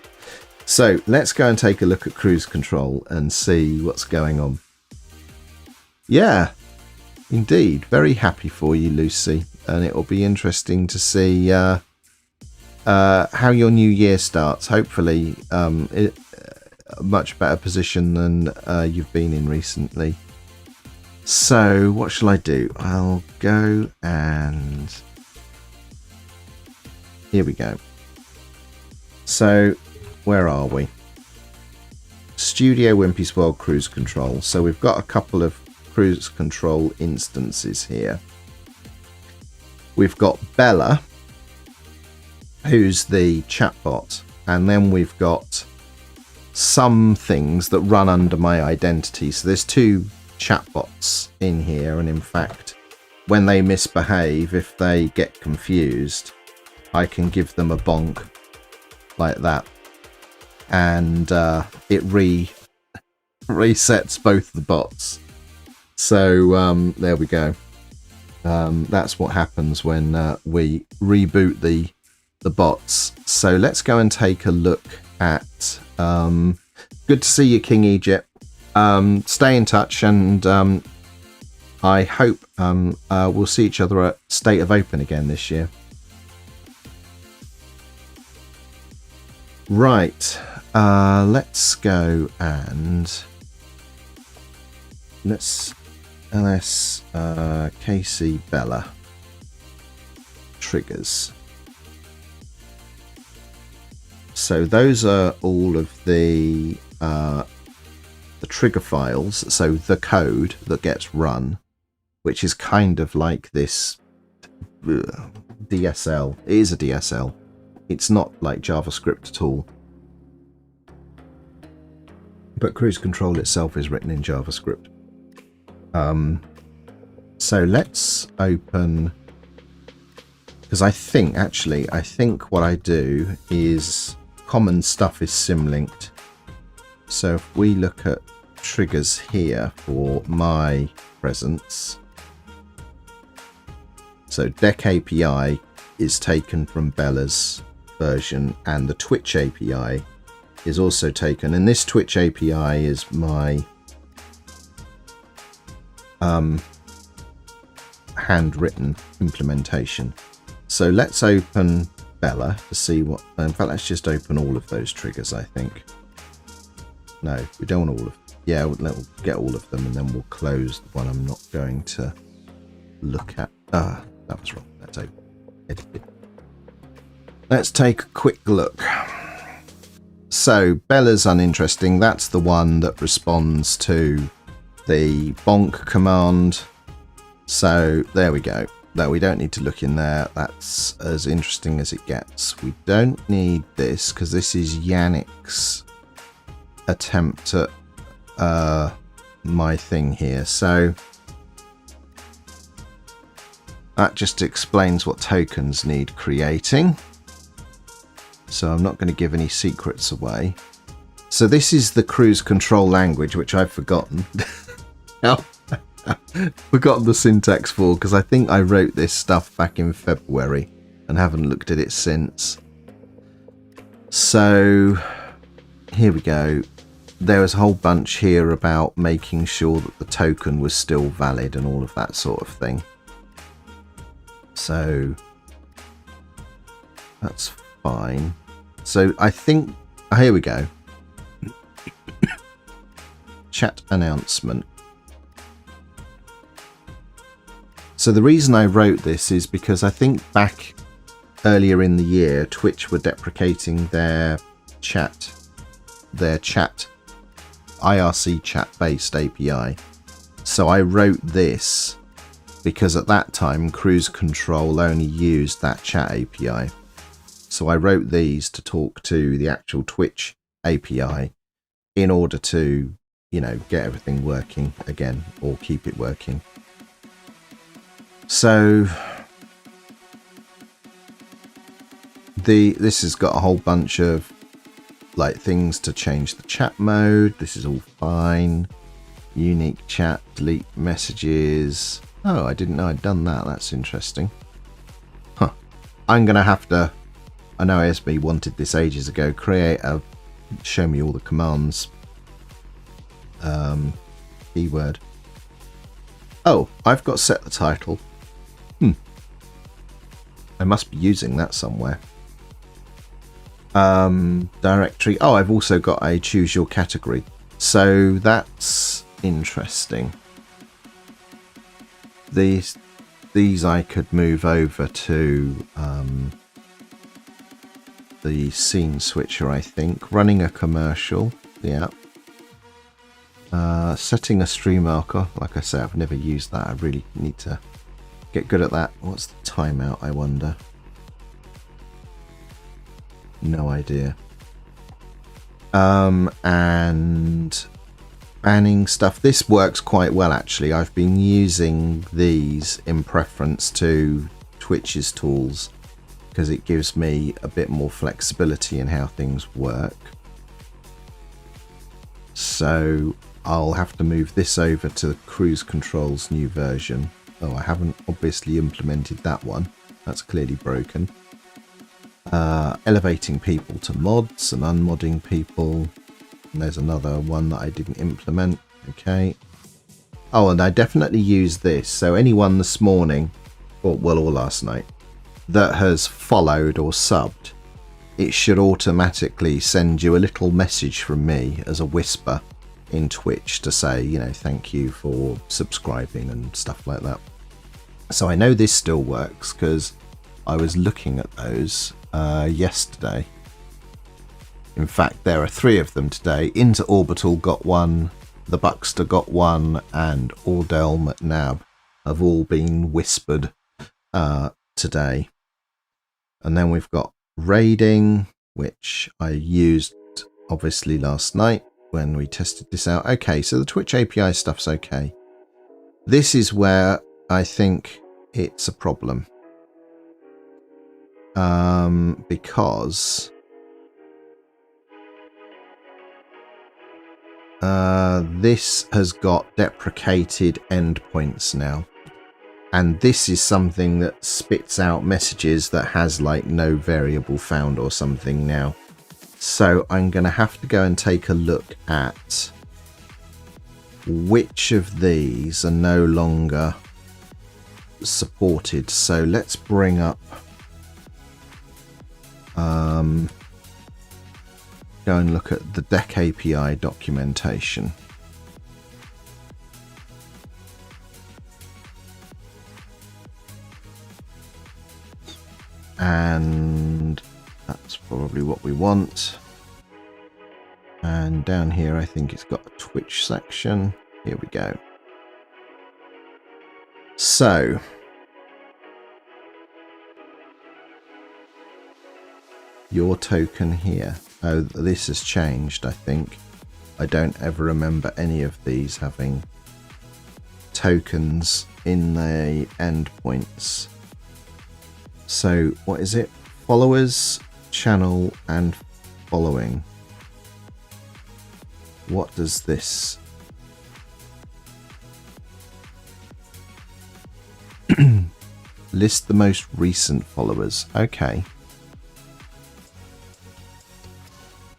So let's go and take a look at Kruiz Control and see what's going on. Yeah, indeed. Very happy for you, Lucy. And it will be interesting to see how your new year starts. Hopefully a much better position than you've been in recently. So what shall I do? I'll go and here we go. So where are we? Studio Wimpy's World Kruiz Control. So we've got a couple of Kruiz Control instances here. We've got Bella, who's the chatbot, and then we've got some things that run under my identity. So there's two chatbots in here, and in fact, when they misbehave, if they get confused, I can give them a bonk like that, and it resets both the bots. So there we go. That's what happens when we reboot the bots. So let's go and take a look at good to see you, King Egypt. Stay in touch, and I hope we'll see each other at State of Open again this year. Right, let's go and let's ls KC Bella triggers. So those are all of the trigger files, so the code that gets run, which is kind of like this DSL. It is a DSL. It's not like JavaScript at all. But Kruiz Control itself is written in JavaScript. So let's open, because I think what I do is common stuff is symlinked. So if we look at triggers here for my presence, so Deck API is taken from Bella's version, and the Twitch API is also taken, and this Twitch API is my handwritten implementation. So let's open Bella to see what. In fact, let's just open all of those triggers. I think. No, we don't want all of. Yeah, we'll get all of them, and then we'll close the one I'm not going to look at. Ah, that was wrong. Let's open. Edit it. Let's take a quick look. So Bella's uninteresting. That's the one that responds to the bonk command. So there we go. No, we don't need to look in there. That's as interesting as it gets. We don't need this because this is Yannick's attempt at my thing here. So that just explains what tokens need creating. So I'm not going to give any secrets away. So this is the Kruiz Control language, which I've forgotten. Forgotten the syntax for, because I think I wrote this stuff back in February and haven't looked at it since. So here we go. There was a whole bunch here about making sure that the token was still valid and all of that sort of thing. So that's fine. So I think, here we go. Chat announcement. So the reason I wrote this is because I think back earlier in the year, Twitch were deprecating their chat IRC chat based API. So I wrote this because at that time Kruiz Control only used that chat API. So I wrote these to talk to the actual Twitch API in order to, you know, get everything working again or keep it working. So this has got a whole bunch of like things to change the chat mode. This is all fine. Unique chat, delete messages. Oh, I didn't know I'd done that. That's interesting. Huh. I'm gonna have to, I know ASB wanted this ages ago, create a show me all the commands keyword. Oh, I've got set the title. I must be using that somewhere. Directory. Oh, I've also got a choose your category. So that's interesting. These I could move over to the scene switcher, I think. Running a commercial. Yeah. Setting a stream marker. Like I say, I've never used that. I really need to get good at that. What's the timeout, I wonder? No idea. And banning stuff. This works quite well, actually. I've been using these in preference to Twitch's tools because it gives me a bit more flexibility in how things work. So I'll have to move this over to Kruiz Control's new version. Oh, I haven't obviously implemented that one. That's clearly broken. Elevating people to mods and unmodding people. And there's another one that I didn't implement. Okay. Oh, and I definitely used this. So anyone this morning, or last night, that has followed or subbed, it should automatically send you a little message from me as a whisper in Twitch to say, you know, thank you for subscribing and stuff like that. So I know this still works because I was looking at those yesterday. In fact, there are 3 of them today. Into Orbital got one, the Buckster got one, and Ordell McNabb have all been whispered today. And then we've got raiding, which I used obviously last night when we tested this out. Okay, so the Twitch API stuff's okay. This is where I think it's a problem. Because this has got deprecated endpoints now. And this is something that spits out messages that has like no variable found or something now. So I'm going to have to go and take a look at which of these are no longer supported. So let's bring up go and look at the Deck API documentation. And that's probably what we want. And down here I think it's got a Twitch section. Here we go. So your token here. Oh, this has changed, I think. I don't ever remember any of these having tokens in the endpoints. So what is it? Followers, channel, and following. What does this? List the most recent followers. Okay.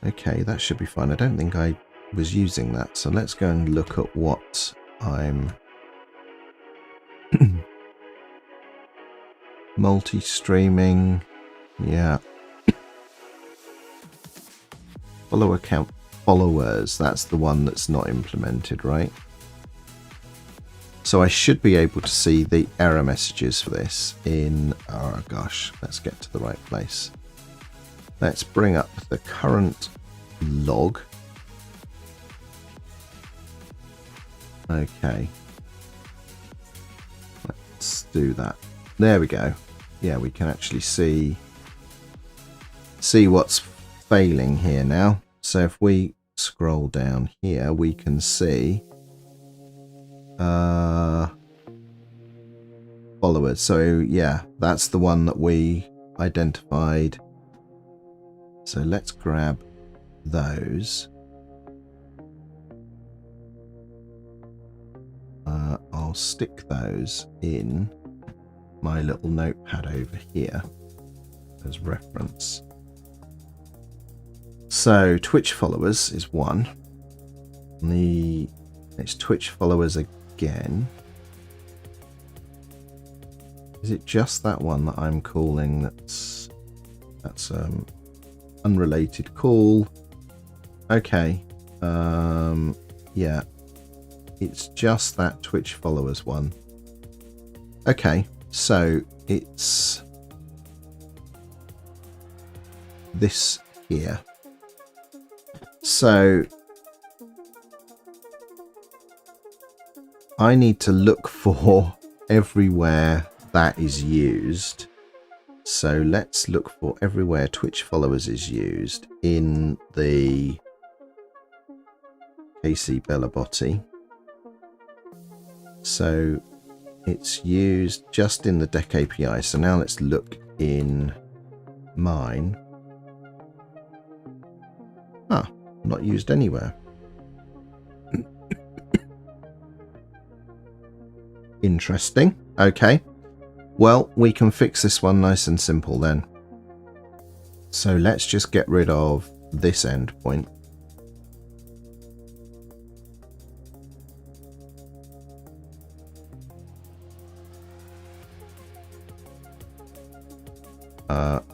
Okay, that should be fine. I don't think I was using that. So let's go and look at what I'm... Multi-streaming. Yeah. Follower count followers. That's the one that's not implemented, right? So I should be able to see the error messages for this in... Oh gosh, let's get to the right place. Let's bring up the current log. Okay. Let's do that. There we go. Yeah, we can actually see what's failing here now. So if we scroll down here, we can see followers. So yeah, that's the one that we identified. So let's grab those. I'll stick those in my little notepad over here as reference. So Twitch followers is one. It's Twitch followers again. Is it just that one that I'm calling? That's unrelated call. Okay. Yeah, it's just that Twitch followers one. Okay, so it's this here. So I need to look for everywhere that is used. So let's look for everywhere Twitch followers is used in the KC Bellabotti. So it's used just in the Deck API. So now let's look in mine. Ah, not used anywhere. Interesting. Okay. Well, we can fix this one nice and simple then. So let's just get rid of this endpoint.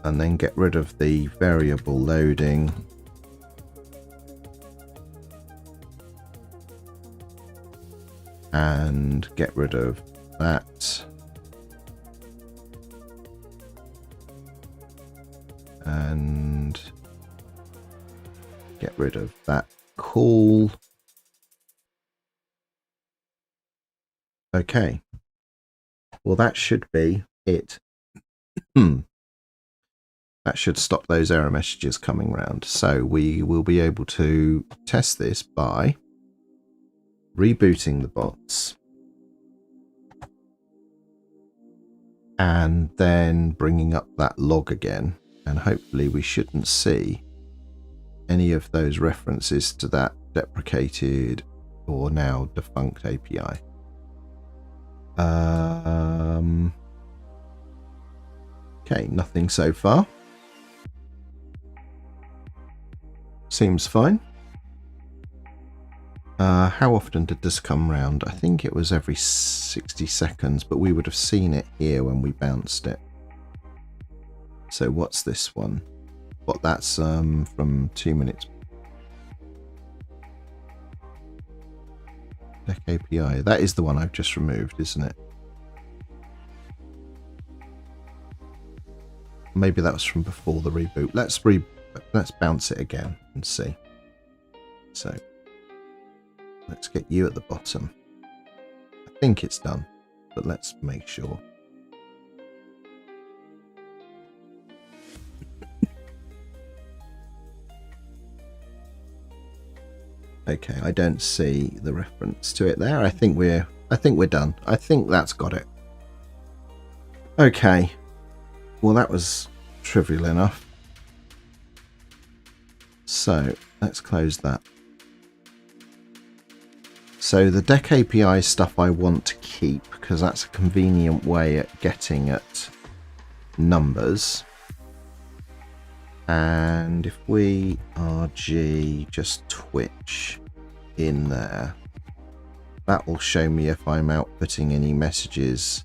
And then get rid of the variable loading. And get rid of that. And get rid of that call. Okay. Well, that should be it. That should stop those error messages coming round. So we will be able to test this by rebooting the bots and then bringing up that log again. And hopefully we shouldn't see any of those references to that deprecated or now defunct API. Okay, nothing so far. Seems fine. How often did this come round? I think it was every 60 seconds, but we would have seen it here when we bounced it. So what's this one? What, that's from 2 minutes. Deck API. That is the one I've just removed, isn't it? Maybe that was from before the reboot. Let's bounce it again and see. So let's get you at the bottom. I think it's done, but let's make sure. Okay, I don't see the reference to it there. I think we're done. I think that's got it. Okay. Well, that was trivial enough. So let's close that. So the deck API stuff I want to keep because that's a convenient way at getting at numbers. And if we RG just Twitch in there, that will show me if I'm outputting any messages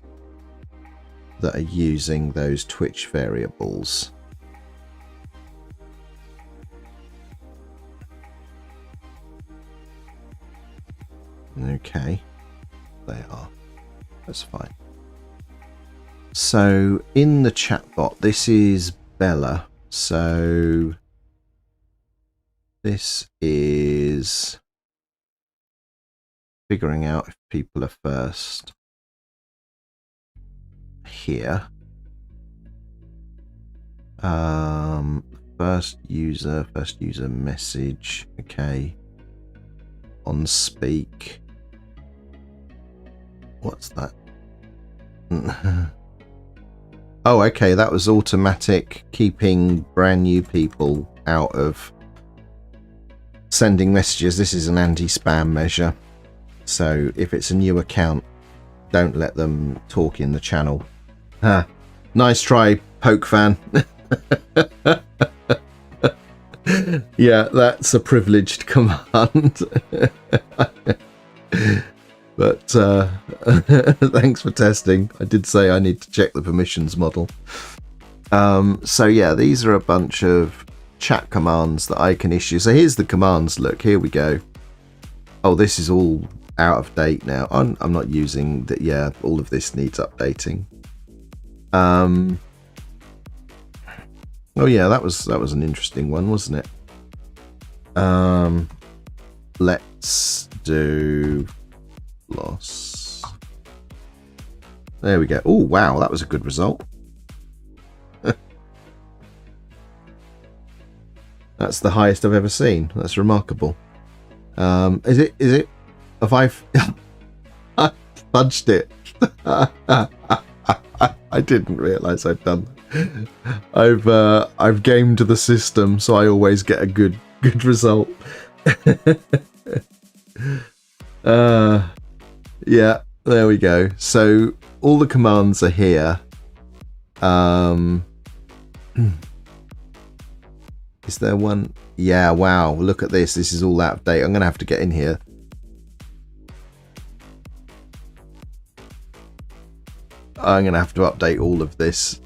that are using those Twitch variables. Okay, they are. That's fine. So in the chatbot, this is Bella. So this is figuring out if people are first here. First user message. Okay. On speak. What's that? Oh, okay, that was automatic, keeping brand new people out of sending messages. This is an anti-spam measure. So if it's a new account, don't let them talk in the channel. Ah, nice try, Poke fan. Yeah, that's a privileged command. But thanks for testing. I did say I need to check the permissions model. So yeah, these are a bunch of chat commands that I can issue. So here's the commands. Look, here we go. Oh, this is all out of date now. I'm not using that. Yeah, all of this needs updating. Oh yeah, that was an interesting one, wasn't it? Let's do loss. There we go. Oh wow, that was a good result. That's the highest I've ever seen. That's remarkable. Is it? Have I fudged it? I didn't realise I'd done that. I've gamed the system, so I always get a good result. Yeah, there we go. So all the commands are here. Is there one? Yeah, wow, look at this. This is all out of date. I'm gonna have to get in here. I'm gonna have to update all of this.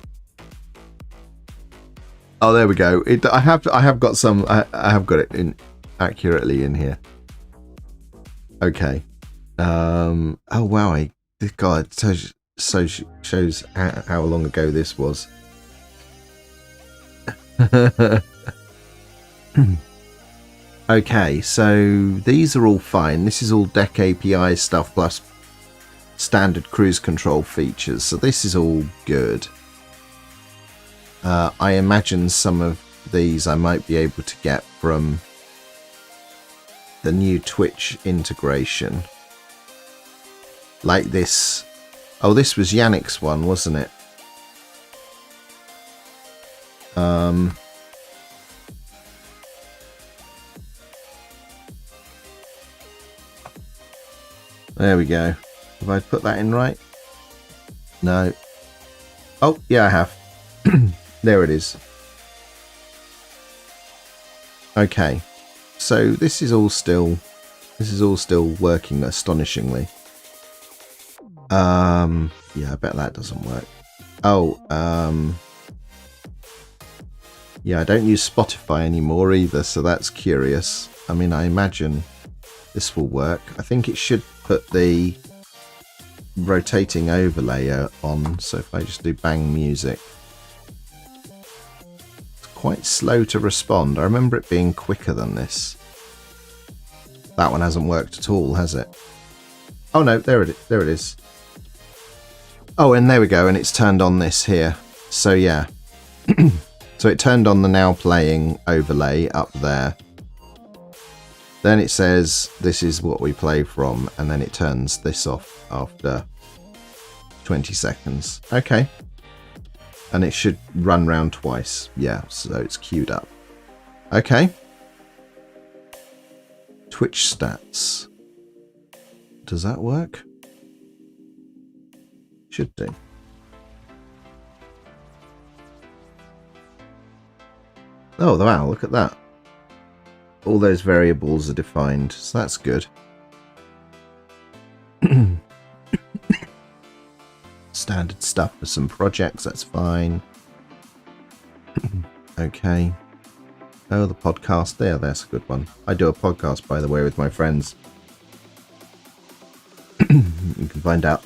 Oh, there we go. I have got some. I have got it in accurately in here. Okay. Oh wow! This guy shows how long ago this was. Okay, so these are all fine. This is all deck API stuff plus standard Kruiz Control features. So this is all good. I imagine some of these I might be able to get from the new Twitch integration. Like this. Oh, this was Yannick's one, wasn't it? There we go. Have I put that in right? No. Oh, yeah, I have. There it is. Okay. So this is all still This is all still working astonishingly. Yeah, I bet that doesn't work. Oh, yeah, I don't use Spotify anymore either, so that's curious. I mean, I imagine this will work. I think it should put the rotating overlay on, so if I just do bang music. It's quite slow to respond. I remember it being quicker than this. That one hasn't worked at all, has it? Oh no, there it is. Oh, and there we go, and it's turned on this here. So yeah. So it turned on the now playing overlay up there. Then it says this is what we play from, and then it turns this off after 20 seconds. Okay. And it should run round twice. Yeah, so it's queued up. Okay. Twitch stats. Does that work? Should do. Oh, wow, look at that. All those variables are defined, so that's good. Standard stuff for some projects, that's fine. Okay. Oh, the podcast there, that's a good one. I do a podcast, by the way, with my friends. You can find out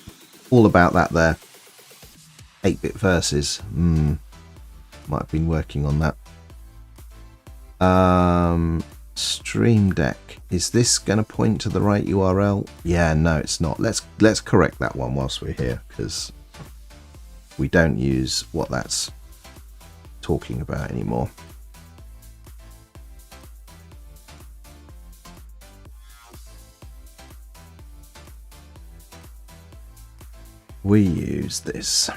all about that there. 8-bit verses. Might have been working on that. Stream Deck. Is this going to point to the right URL? Yeah, no, it's not. Let's correct that one whilst we're here, because we don't use what that's talking about anymore. We use this.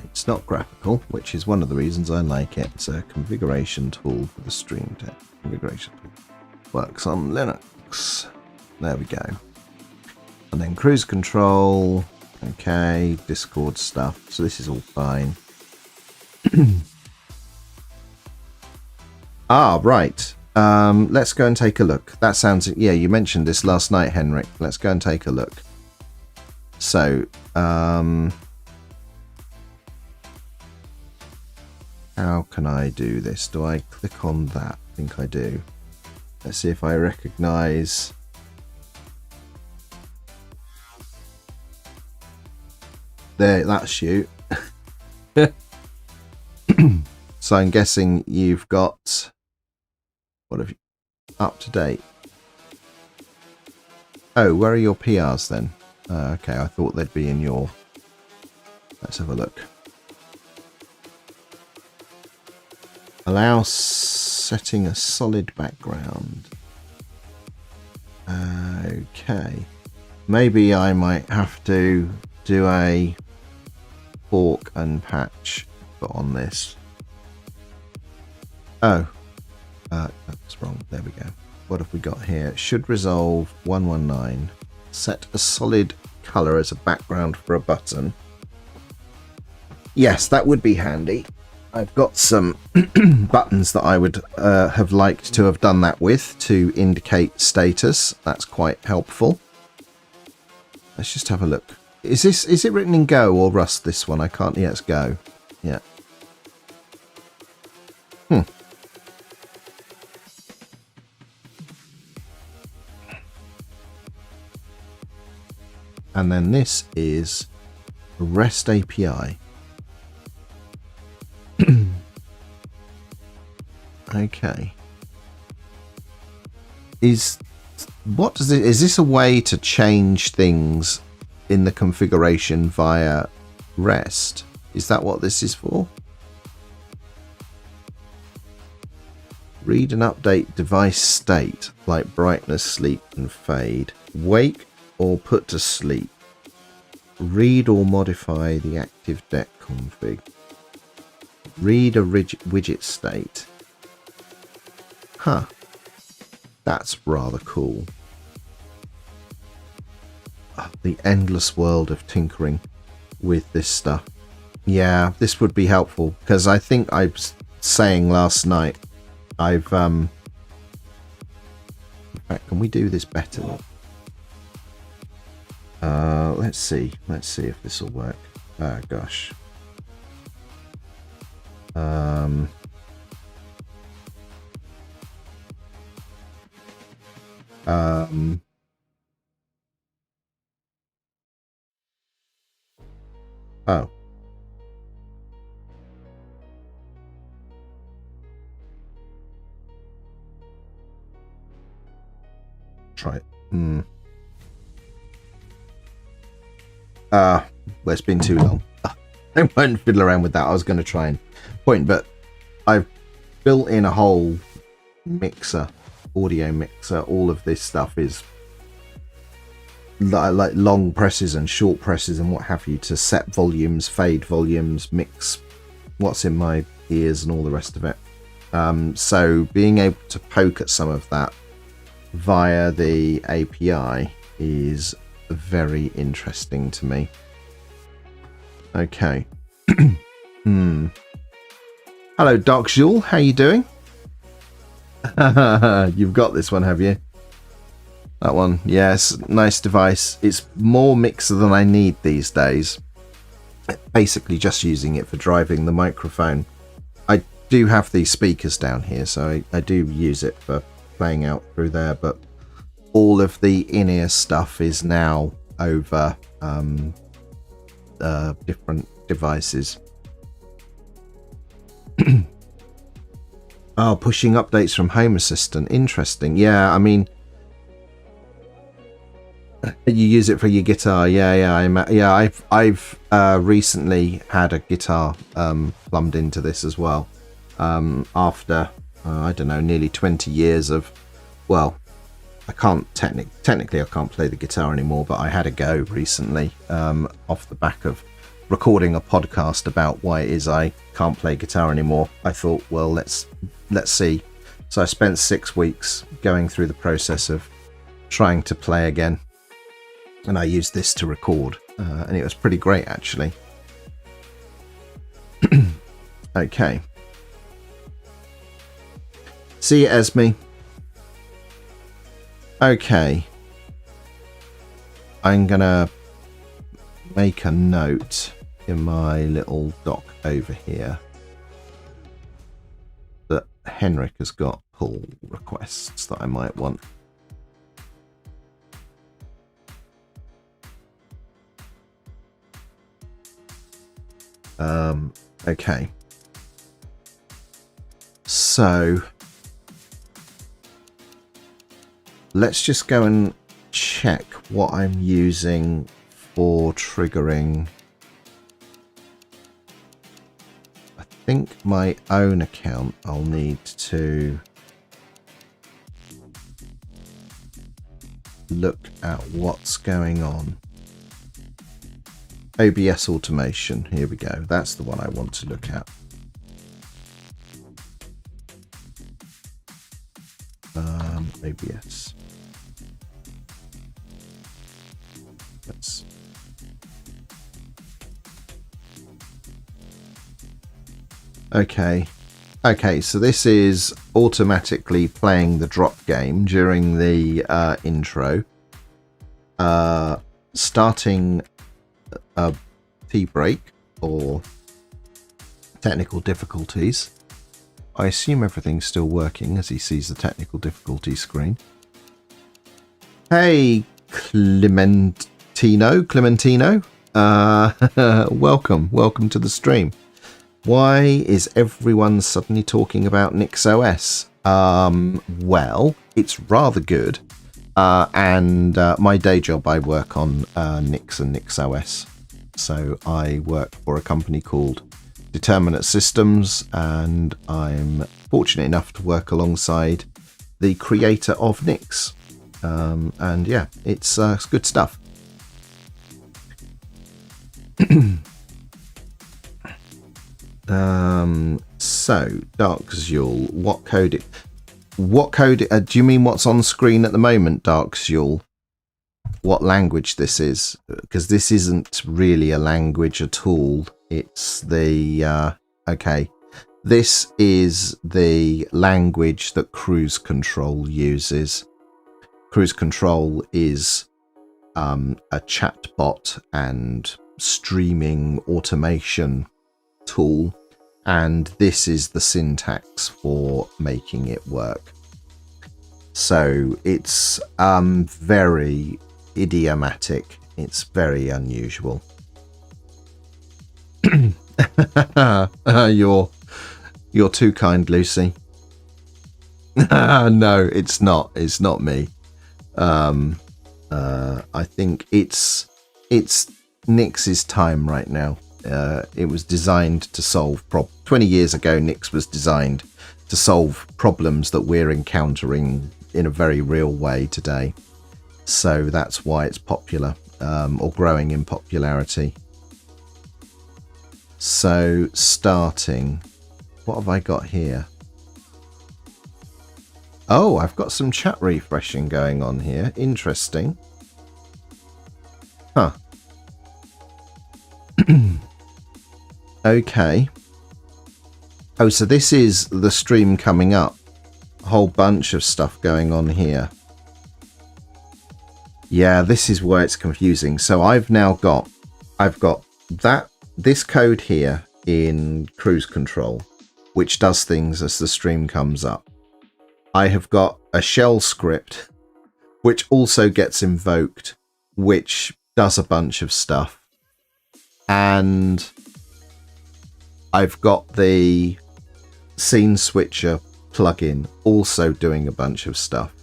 It's not graphical, which is one of the reasons I like it. It's a configuration tool for the Stream Deck. Configuration tool. Works on Linux. There we go. And then Kruiz Control. Okay, Discord stuff. So this is all fine. Ah, right. Let's go and take a look. That sounds... Yeah, you mentioned this last night, Henrik. Let's go and take a look. So, how can I do this? Do I click on that? I think I do. Let's see if I recognize... There, that's you. So I'm guessing you've got... What have you... Up to date. Oh, where are your PRs then? Okay, I thought they'd be in your... Let's have a look. Allow setting a solid background. Okay. Maybe I might have to do a fork and patch on this. Oh. That's wrong. There we go. What have we got here? Should resolve 119. Set a solid color as a background for a button. Yes, that would be handy. I've got some buttons that I would have liked to have done that with to indicate status. That's quite helpful. Let's just have a look. Is it written in Go or Rust, this one? I can't... Yeah, it's Go. Yeah. And then this is REST API. Okay. Is this a way to change things in the configuration via REST? Is that what this is for? Read and update device state, like brightness, sleep and fade. Wake or put to sleep. Read or modify the active deck config. Read a widget state. Huh. That's rather cool. The endless world of tinkering with this stuff. Yeah, this would be helpful, because I think I was saying last night, I've in fact, can we do this better? Let's see if this will work. Oh gosh. Oh. Try it. Well, it's been too long. I won't fiddle around with that. I was going to try and point, but I've built in a whole mixer, audio mixer. All of this stuff is like long presses and short presses and what have you to set volumes, fade volumes, mix what's in my ears and all the rest of it. So being able to poke at some of that via the API is very interesting to me. Okay. Hello, Doc Jules. How you doing? You've got this one, have you? That one. Yes, nice device. It's more mixer than I need these days. Basically just using it for driving the microphone. I do have these speakers down here, so I do use it for playing out through there, but all of the in-ear stuff is now over different devices. Oh, pushing updates from Home Assistant. Interesting. Yeah, I mean, you use it for your guitar. Yeah. I've recently had a guitar plumbed into this as well. After I don't know, nearly 20 years of, well, I can't technically I can't play the guitar anymore, but I had a go recently off the back of recording a podcast about why it is I can't play guitar anymore. I thought, well, let's see. So I spent 6 weeks going through the process of trying to play again, and I used this to record, and it was pretty great actually. Okay. See you, Esme. Okay. I'm gonna make a note in my little doc over here that Henrik has got pull requests that I might want. Okay. So let's just go and check what I'm using for triggering. I think my own account I'll need to look at what's going on. OBS automation, here we go. That's the one I want to look at. OBS. Let's. Okay. Okay, so this is automatically playing the drop game during the intro. Starting a tea break or technical difficulties. I assume everything's still working as he sees the technical difficulty screen. Hey, Clementino. Welcome to the stream. Why is everyone suddenly talking about NixOS? Well, it's rather good. And my day job, I work on Nix and NixOS. So I work for a company called Determinate Systems, and I'm fortunate enough to work alongside the creator of Nix. And yeah, it's good stuff. So Dark Zul, what code? Do you mean what's on screen at the moment, Dark Zul? what language this is, because this isn't really a language at all. It's the okay, this is the language that Kruiz Control uses. Kruiz Control is a chatbot and streaming automation tool, and this is the syntax for making it work. So it's very idiomatic. It's very unusual. You're too kind, Lucy. No, it's not. It's not me. I think it's Nix's time right now. It was designed to solve 20 years ago. Nix was designed to solve problems that we're encountering in a very real way today. So that's why it's popular, or growing in popularity. So starting, what have I got here? Oh, I've got some chat refreshing going on here. Interesting. Huh. Okay. Oh, so this is the stream coming up. A whole bunch of stuff going on here. Yeah, this is where it's confusing. So I've got this code here in Kruiz Control, which does things as the stream comes up. I have got a shell script, which also gets invoked, which does a bunch of stuff. And I've got the scene switcher plugin also doing a bunch of stuff.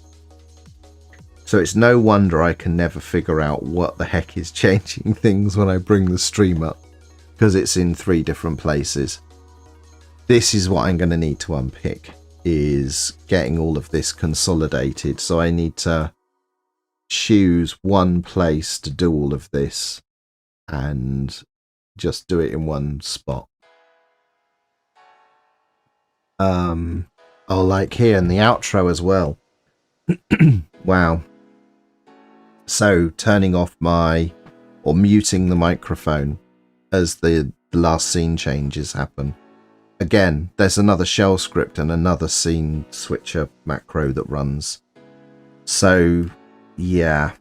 So it's no wonder I can never figure out what the heck is changing things when I bring the stream up, because it's in 3 different places. This is what I'm going to need to unpick, is getting all of this consolidated. So I need to choose one place to do all of this and just do it in one spot. Oh, like here in the outro as well. Wow. So turning off or muting the microphone as the last scene changes happen. Again, there's another shell script and another scene switcher macro that runs. So yeah.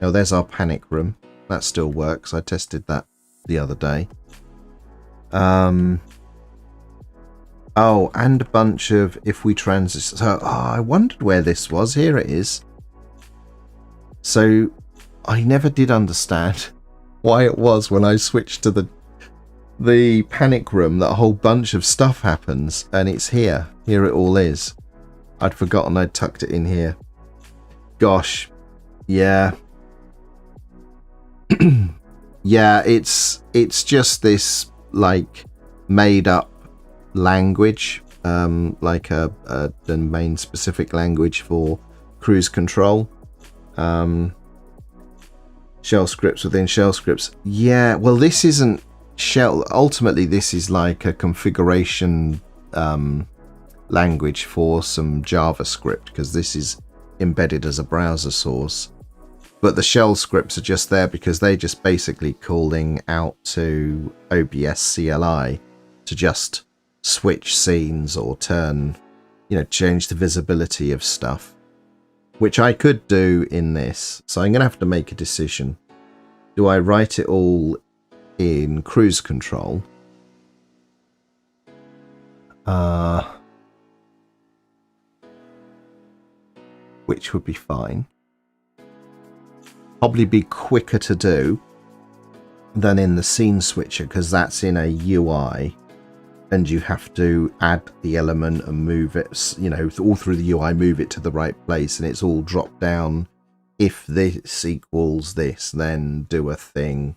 Now there's our panic room. That still works. I tested that the other day. Oh, and a bunch of if we transition. So I wondered where this was. Here it is. So I never did understand why it was when I switched to the panic room that a whole bunch of stuff happens, and it's here. Here it all is. I'd forgotten I'd tucked it in here. Gosh. Yeah. Yeah, it's just this like made up language, like a domain specific language for Kruiz Control. Shell scripts within shell scripts. Yeah, well, this isn't shell. Ultimately, this is like a configuration language for some JavaScript, because this is embedded as a browser source. But the shell scripts are just there because they're just basically calling out to OBS CLI to just switch scenes or turn, change the visibility of stuff, which I could do in this. So I'm going to have to make a decision. Do I write it all in Kruiz Control? Which would be fine. Probably be quicker to do than in the scene switcher, because that's in a UI and you have to add the element and move it, all through the UI, move it to the right place, and it's all dropped down. If this equals this, then do a thing.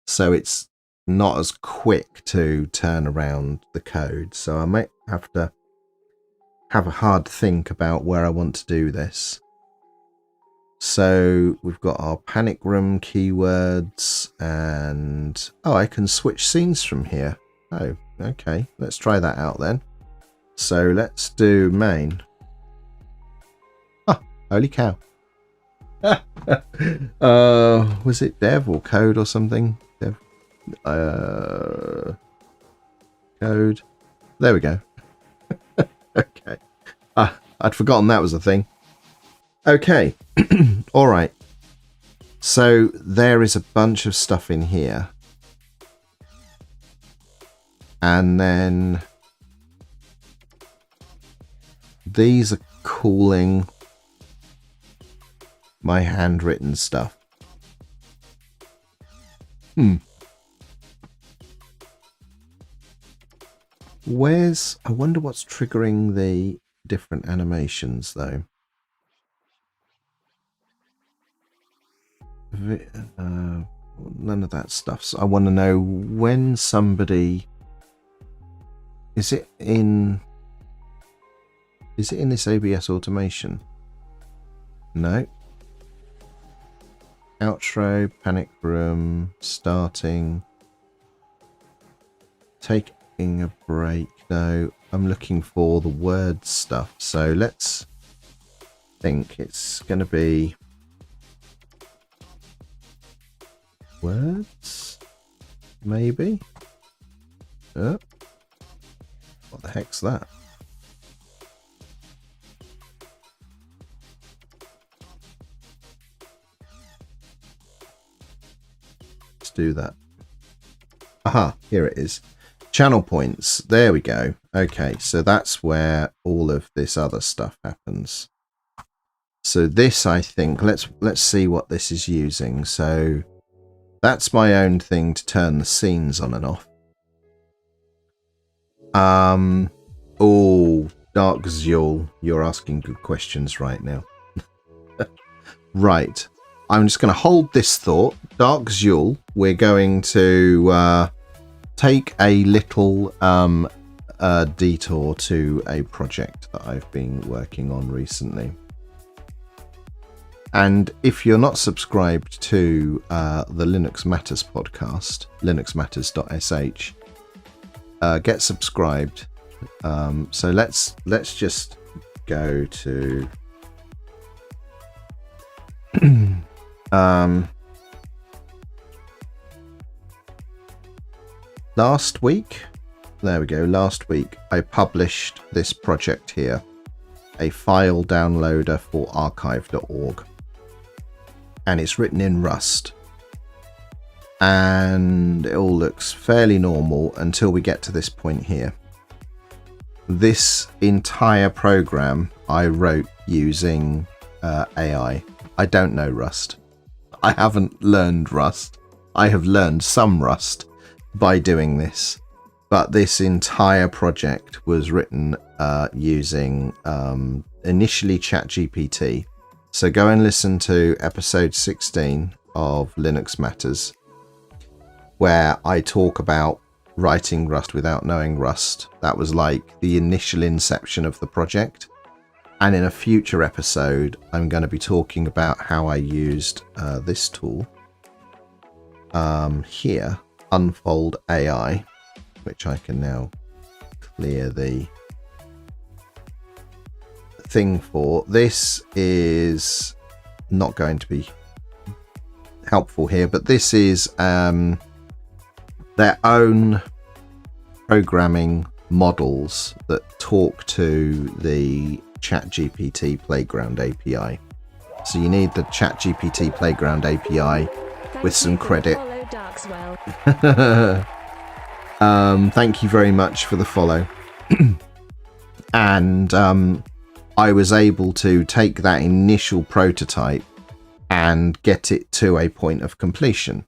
So it's not as quick to turn around the code. So I might have to have a hard think about where I want to do this. So we've got our panic room keywords, and I can switch scenes from here. Oh, okay, let's try that out then. So let's do main. Oh, holy cow. Was it dev or code or something? Dev, code. There we go. Okay. I'd forgotten that was a thing. Okay. All right. So there is a bunch of stuff in here. And then these are cooling my handwritten stuff. I wonder what's triggering the different animations though. None of that stuff. So I want to know when somebody... Is it in this OBS automation? No. Outro, panic room, starting, taking a break. No, I'm looking for the word stuff. So let's think it's going to be words, maybe. What the heck's that? Let's do that. Aha, here it is. Channel points. There we go. Okay, so that's where all of this other stuff happens. So this, I think, let's see what this is using. So that's my own thing to turn the scenes on and off. Oh, Dark Zul, you're asking good questions right now. Right. I'm just going to hold this thought. Dark Zul, we're going to take a little detour to a project that I've been working on recently. And if you're not subscribed to the Linux Matters podcast, linuxmatters.sh, get subscribed. So let's just go to last week. There we go. Last week I published this project here, a file downloader for archive.org, and it's written in Rust. And it all looks fairly normal until we get to this point here. This entire program I wrote using AI. I don't know Rust. I haven't learned Rust. I have learned some Rust by doing this. But this entire project was written using initially ChatGPT. So go and listen to episode 16 of Linux Matters, where I talk about writing Rust without knowing Rust. That was like the initial inception of the project. And in a future episode, I'm going to be talking about how I used this tool here, Unfold AI, which I can now clear the thing for. This is not going to be helpful here, but this is their own programming models that talk to the ChatGPT Playground API. So you need the ChatGPT Playground API with some credit. Thank you very much for the follow. And I was able to take that initial prototype and get it to a point of completion.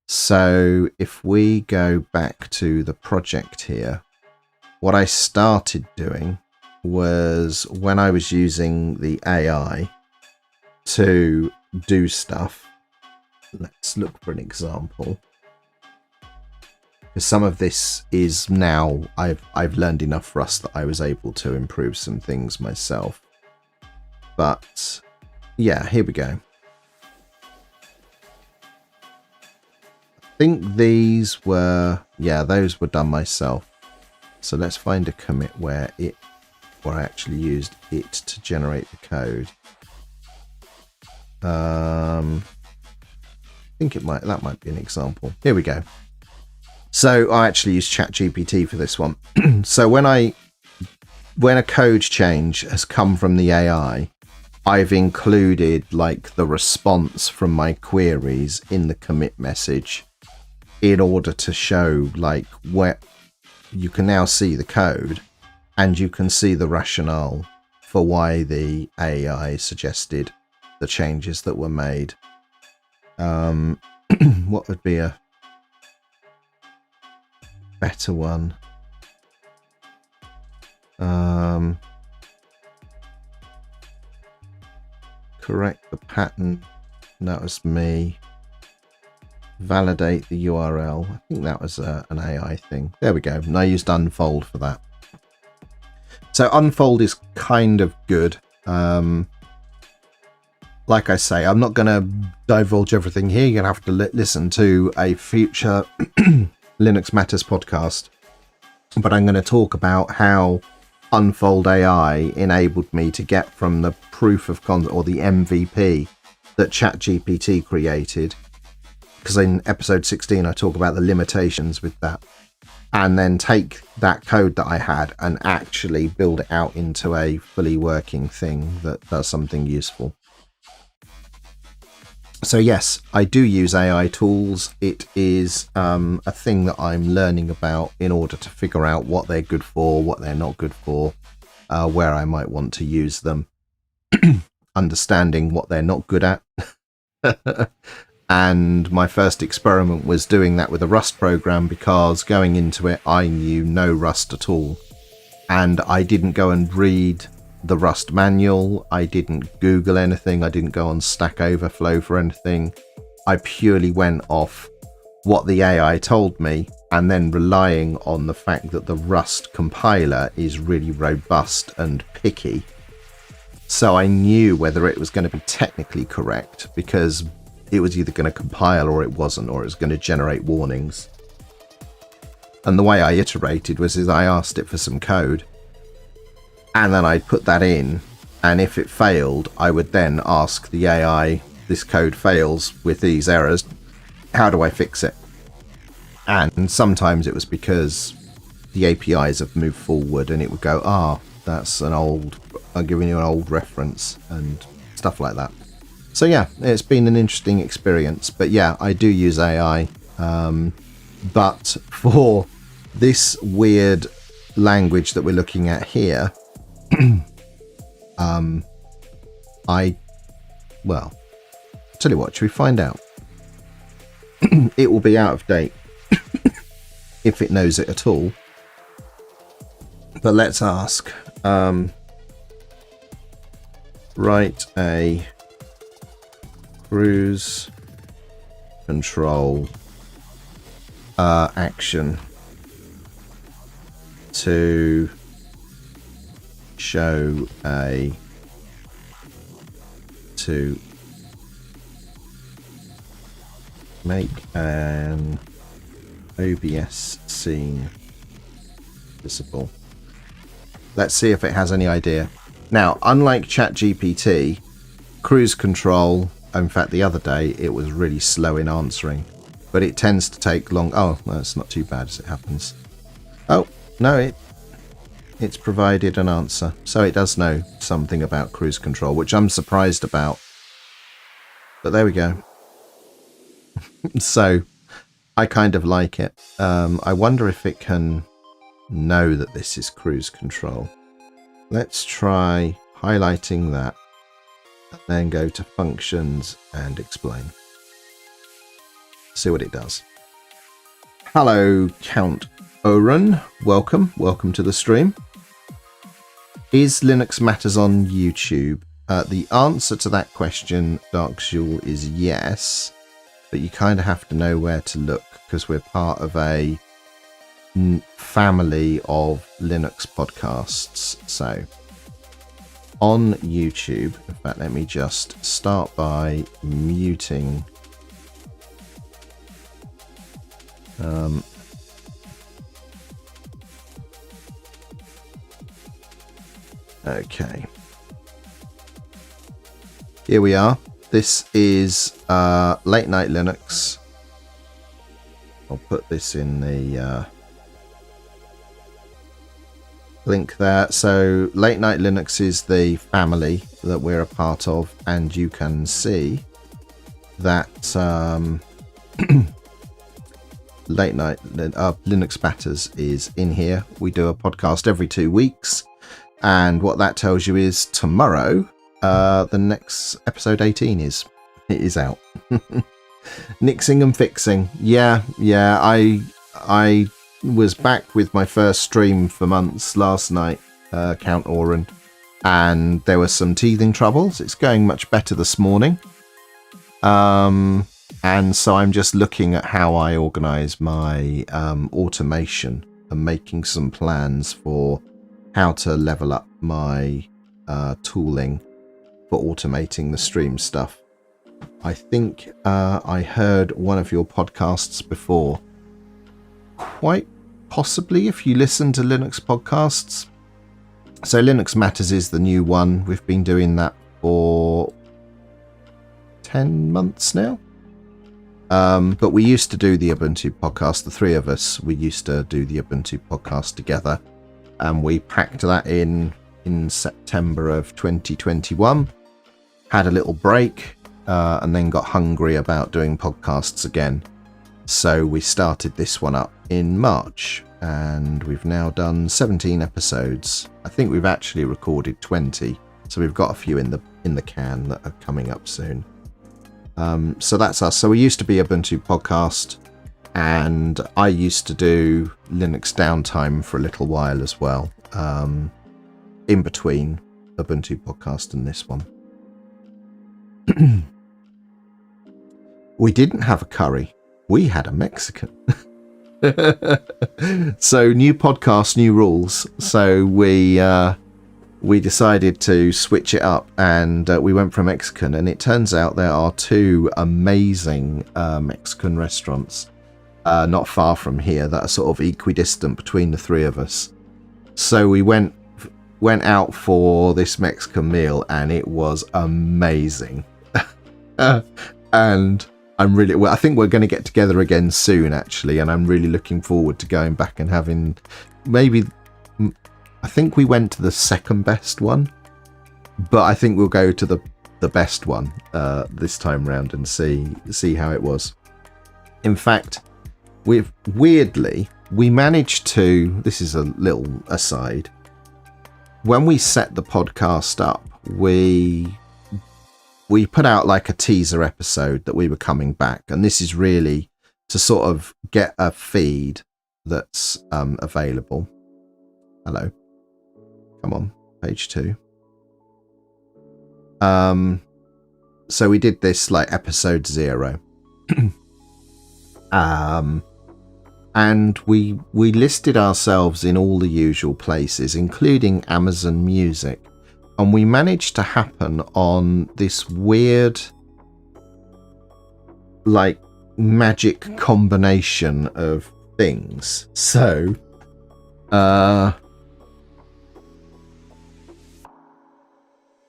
So if we go back to the project here, what I started doing was, when I was using the AI to do stuff, let's look for an example. Because some of this is now, I've learned enough Rust that I was able to improve some things myself. But yeah, here we go. I think these were, yeah, those were done myself. So let's find a commit where I actually used it to generate the code. I think that might be an example. Here we go. So I actually use ChatGPT for this one. So when a code change has come from the AI, I've included like the response from my queries in the commit message in order to show like where you can now see the code and you can see the rationale for why the AI suggested the changes that were made. What would be a better one? Correct the pattern. That was me. Validate the URL. I think that was an AI thing. There we go. And I used unfold for that. So unfold is kind of good. Like I say, I'm not going to divulge everything here. You're going to have to listen to a future Linux Matters podcast. But I'm going to talk about how Unfold AI enabled me to get from the proof of concept, or the MVP, that ChatGPT created. Because in episode 16, I talk about the limitations with that. And then take that code that I had and actually build it out into a fully working thing that does something useful. So yes, I do use AI tools. It is a thing that I'm learning about in order to figure out what they're good for, what they're not good for, where I might want to use them, understanding what they're not good at. And my first experiment was doing that with a Rust program, because going into it, I knew no Rust at all. And I didn't go and read the Rust manual. I didn't Google anything. I didn't go on Stack Overflow for anything. I purely went off what the AI told me, and then relying on the fact that the Rust compiler is really robust and picky. So I knew whether it was going to be technically correct, because it was either going to compile or it wasn't, or it was going to generate warnings. And the way I iterated was I asked it for some code, and then I'd put that in, and if it failed, I would then ask the AI, this code fails with these errors, how do I fix it? And sometimes it was because the APIs have moved forward, and it would go, that's an old, I'm giving you an old reference, and stuff like that. So yeah, it's been an interesting experience. But yeah, I do use AI. But for this weird language that we're looking at here, well, tell you what, should we find out? It will be out of date if it knows it at all. But let's ask. Write a Kruiz Control action to show to make an OBS scene visible. Let's see if it has any idea. Now, unlike ChatGPT, Kruiz Control, in fact, the other day, it was really slow in answering, but it tends to take long. Oh, no, it's not too bad as it happens. Oh, no, it's provided an answer. So it does know something about Kruiz Control, which I'm surprised about. But there we go. So I kind of like it. I wonder if it can know that this is Kruiz Control. Let's try highlighting that. Then go to functions and explain. See what it does. Hello, Count Oren. Welcome to the stream. Is Linux Matters on YouTube? The answer to that question, Dark Jewel, is yes, but you kind of have to know where to look, because we're part of a family of Linux podcasts. So on YouTube, in fact, let me just start by muting okay, here we are. this is Late Night Linux. I'll put this in the link there. So Late Night Linux is the family that we're a part of, and you can see that Late Night Linux Matters is in here. We do a podcast every 2 weeks, and what that tells you is tomorrow the next episode 18 is out. Nixing and fixing. Yeah, I was back with my first stream for months last night, Count Oren, and there were some teething troubles. It's going much better this morning. And so I'm just looking at how I organize my automation and making some plans for how to level up my tooling for automating the stream stuff. I think I heard one of your podcasts before. Quite possibly, if you listen to Linux podcasts. So Linux Matters is the new one. We've been doing that for 10 months now. But we used to do the Ubuntu podcast, the three of us. We used to do the Ubuntu podcast together. And we packed that in September of 2021. Had a little break. And then got hungry about doing podcasts again. So we started this one up in March, and we've now done 17 episodes. I think we've actually recorded 20, so we've got a few in the can that are coming up soon. So that's us. So we used to be Ubuntu Podcast, and I used to do Linux Downtime for a little while as well, in between Ubuntu Podcast and this one. We didn't have a curry. We had a Mexican. So new podcast, new rules. So we decided to switch it up, and we went for Mexican. And it turns out there are two amazing Mexican restaurants not far from here that are sort of equidistant between the three of us. So we went out for this Mexican meal, and it was amazing. And I think we're going to get together again soon, actually, and I'm really looking forward to going back and having I think we went to the second best one, but I think we'll go to the best one this time round and see how it was. In fact, we managed to, this is a little aside, when we set the podcast up, we put out like a teaser episode that we were coming back, and this is really to sort of get a feed that's available. Hello. Come on, page 2. So we did this like episode 0. And we listed ourselves in all the usual places, including Amazon Music. And we managed to happen on this weird, like, magic combination of things. So,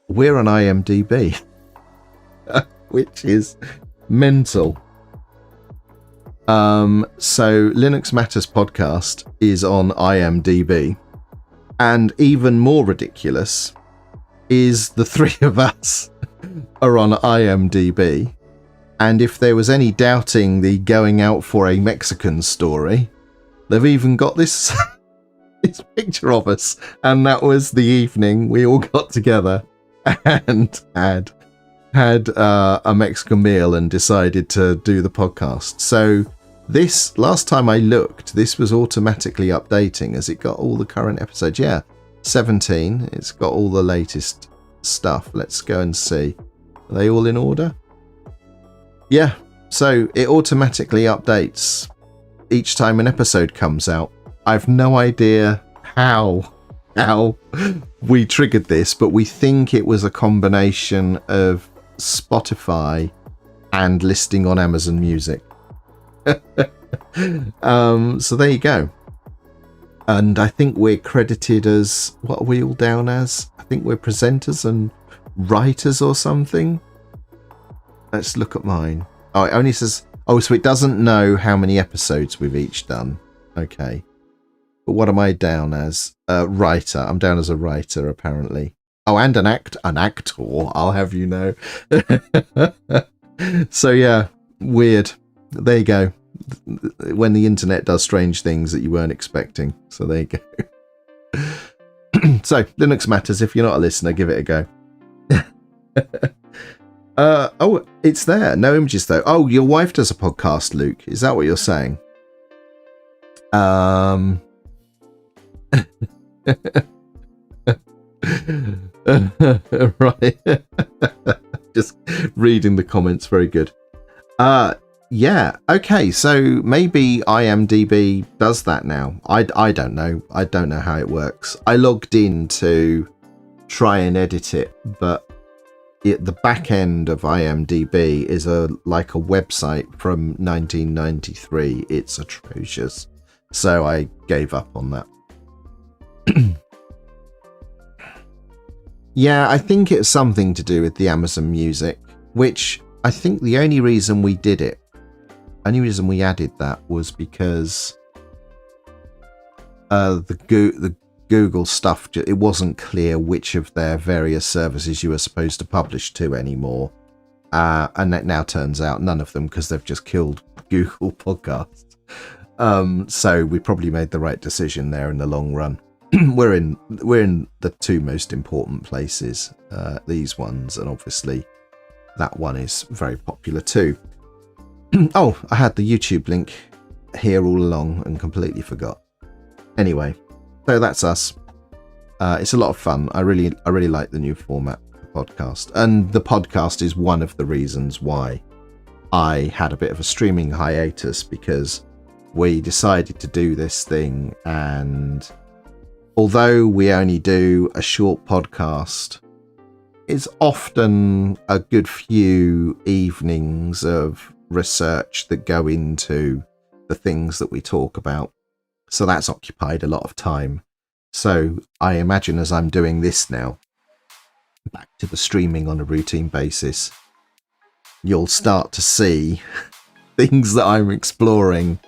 we're on IMDb, which is mental. So Linux Matters podcast is on IMDb, and even more ridiculous is the three of us are on IMDb. And if there was any doubting the going out for a Mexican story, they've even got this this picture of us, and that was the evening we all got together and had a Mexican meal and decided to do the podcast. So this, last time I looked, this was automatically updating as it got all the current episodes. Yeah, 17. It's got all the latest stuff. Let's go and see. Are they all in order? Yeah, so it automatically updates each time an episode comes out. I've no idea how we triggered this, but we think it was a combination of Spotify and listing on Amazon Music. So there you go. And I think we're credited as, what are we all down as? I think we're presenters and writers or something. let's look at mine. Oh, it only says, oh, so it doesn't know how many episodes we've each done. Okay. But what am I down as? Writer. I'm down as a writer, apparently. Oh, and an actor, I'll have you know. So yeah, weird. There you go. When the internet does strange things that you weren't expecting. So there you go. So, Linux Matters, if you're not a listener, give it a go. Oh, it's there. No images, though. Oh, your wife does a podcast, Luke. Is that what you're saying? Right. Just reading the comments. Very good. Yeah. Okay. So maybe IMDb does that now. I don't know. I don't know how it works. I logged in to try and edit it, but the back end of IMDb is like a website from 1993. It's atrocious. So I gave up on that. Yeah, I think it's something to do with the Amazon Music, which I think the only reason we did it, only reason we added that was because the Google stuff, it wasn't clear which of their various services you were supposed to publish to anymore. And that now turns out none of them, because they've just killed Google Podcasts. So we probably made the right decision there in the long run. We're in the two most important places, these ones, and obviously that one is very popular too. Oh, I had the YouTube link here all along and completely forgot. Anyway, so that's us. It's a lot of fun. I really like the new format of the podcast, and the podcast is one of the reasons why I had a bit of a streaming hiatus, because we decided to do this thing, and although we only do a short podcast, it's often a good few evenings of research that go into the things that we talk about. So that's occupied a lot of time. So I imagine as I'm doing this now, back to the streaming on a routine basis, you'll start to see things that I'm exploring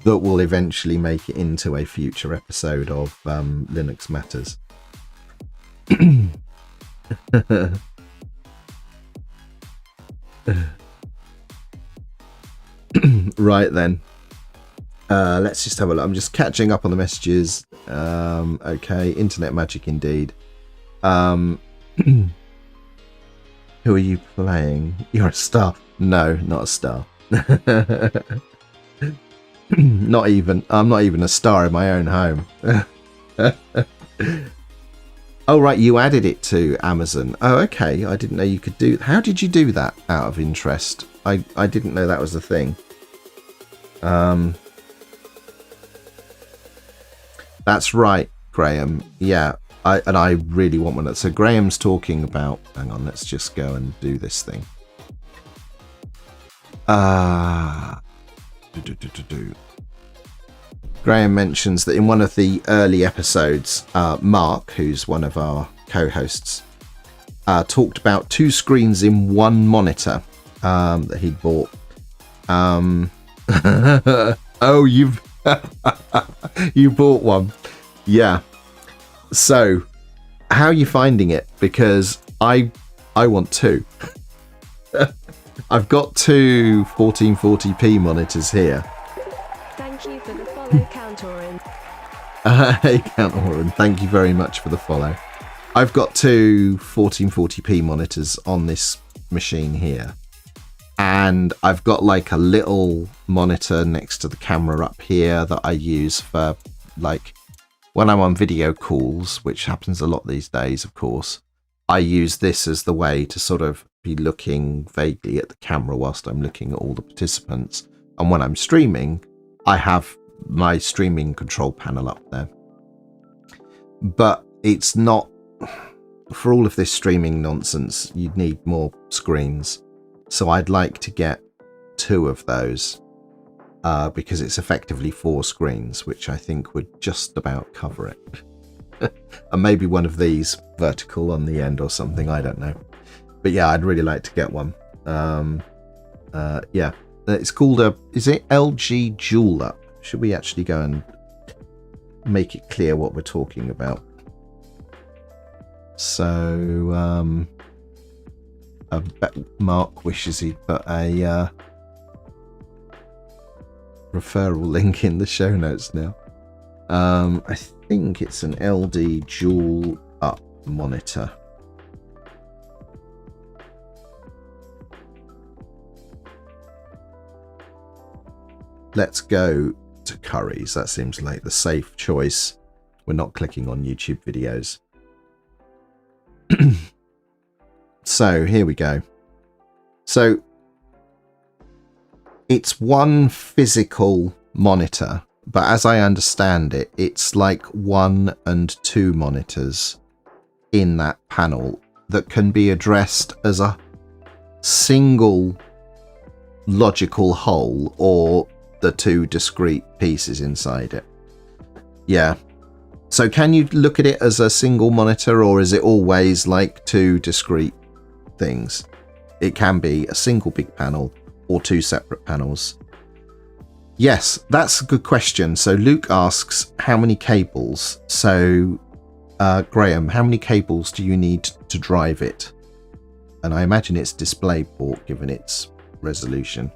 that will eventually make it into a future episode of Linux Matters. Right then. Let's just have a look. I'm just catching up on the messages. Okay, internet magic indeed. Who are you playing? You're a star. No, not a star. Not even. I'm not even a star in my own home. Oh, right, you added it to Amazon. Oh, okay. I didn't know you could do... How did you do that, out of interest? I didn't know that was a thing. That's right, Graham. Yeah, I really want one. So Graham's talking about... Hang on, let's just go and do this thing. Graham mentions that in one of the early episodes, Mark, who's one of our co-hosts, talked about 2 screens in one monitor that he'd bought. Oh, you've you bought one. Yeah. So, how are you finding it? Because I want 2. I've got 2 1440p monitors here. Thank you for the follow, Countorin. Hey, Countorin, thank you very much for the follow. I've got 2 1440p monitors on this machine here. And I've got like a little monitor next to the camera up here that I use for, like, when I'm on video calls, which happens a lot these days, of course. I use this as the way to sort of be looking vaguely at the camera whilst I'm looking at all the participants. And when I'm streaming, I have my streaming control panel up there. But it's not... For all of this streaming nonsense, you'd need more screens. So I'd like to get 2 of those because it's effectively 4 screens, which I think would just about cover it. And maybe one of these vertical on the end or something, I don't know. But yeah, I'd really like to get one. Yeah, it's called is it LG Dual Up? Should we actually go and make it clear what we're talking about? So, I bet Mark wishes he'd put a referral link in the show notes now. I think it's an LD Dual Up monitor. Let's go to Kruiz. That seems like the safe choice. We're not clicking on YouTube videos. So here we go. So it's one physical monitor, but as I understand it, it's like 1 and 2 monitors in that panel that can be addressed as a single logical whole or the 2 discrete pieces inside it. Yeah. So can you look at it as a single monitor, or is it always like 2 discrete things? It can be a single big panel or 2 separate panels. Yes, that's a good question. So Luke asks, how many cables? So Graham, how many cables do you need to drive it? And I imagine it's DisplayPort given its resolution.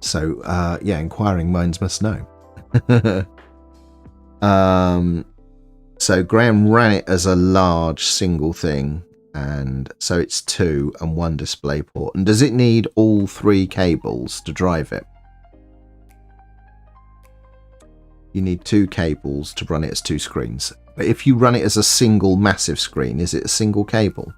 So yeah, inquiring minds must know. So Graham ran it as a large single thing, and so it's 2 and 1 DisplayPort. And does it need all 3 cables to drive it? You need 2 cables to run it as 2 screens. But if you run it as a single massive screen, is it a single cable?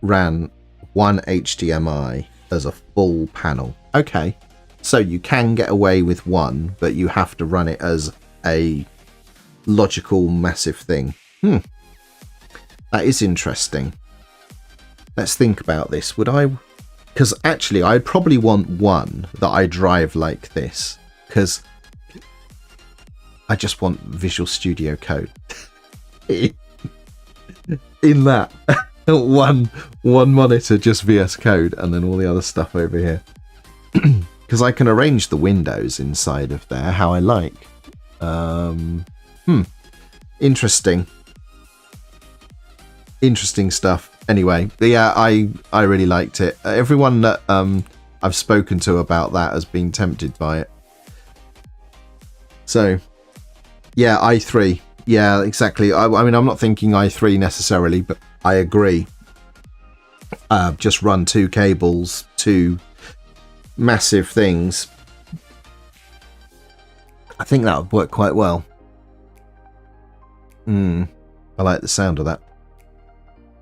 Ran 1 HDMI as a full panel. Okay, so you can get away with 1, but you have to run it as a logical massive thing. That is interesting. Let's think about this. Would I... Because actually I'd probably want 1 that I drive like this, because I just want Visual Studio Code in that. one monitor, just VS Code, and then all the other stuff over here. Because I can arrange the windows inside of there how I like. Interesting stuff. Anyway, yeah, I really liked it. Everyone that I've spoken to about that has been tempted by it. So yeah, i3. Yeah, exactly. I mean, I'm not thinking i3 necessarily, but I agree. Just run 2 cables, 2 massive things. I think that would work quite well. I like the sound of that.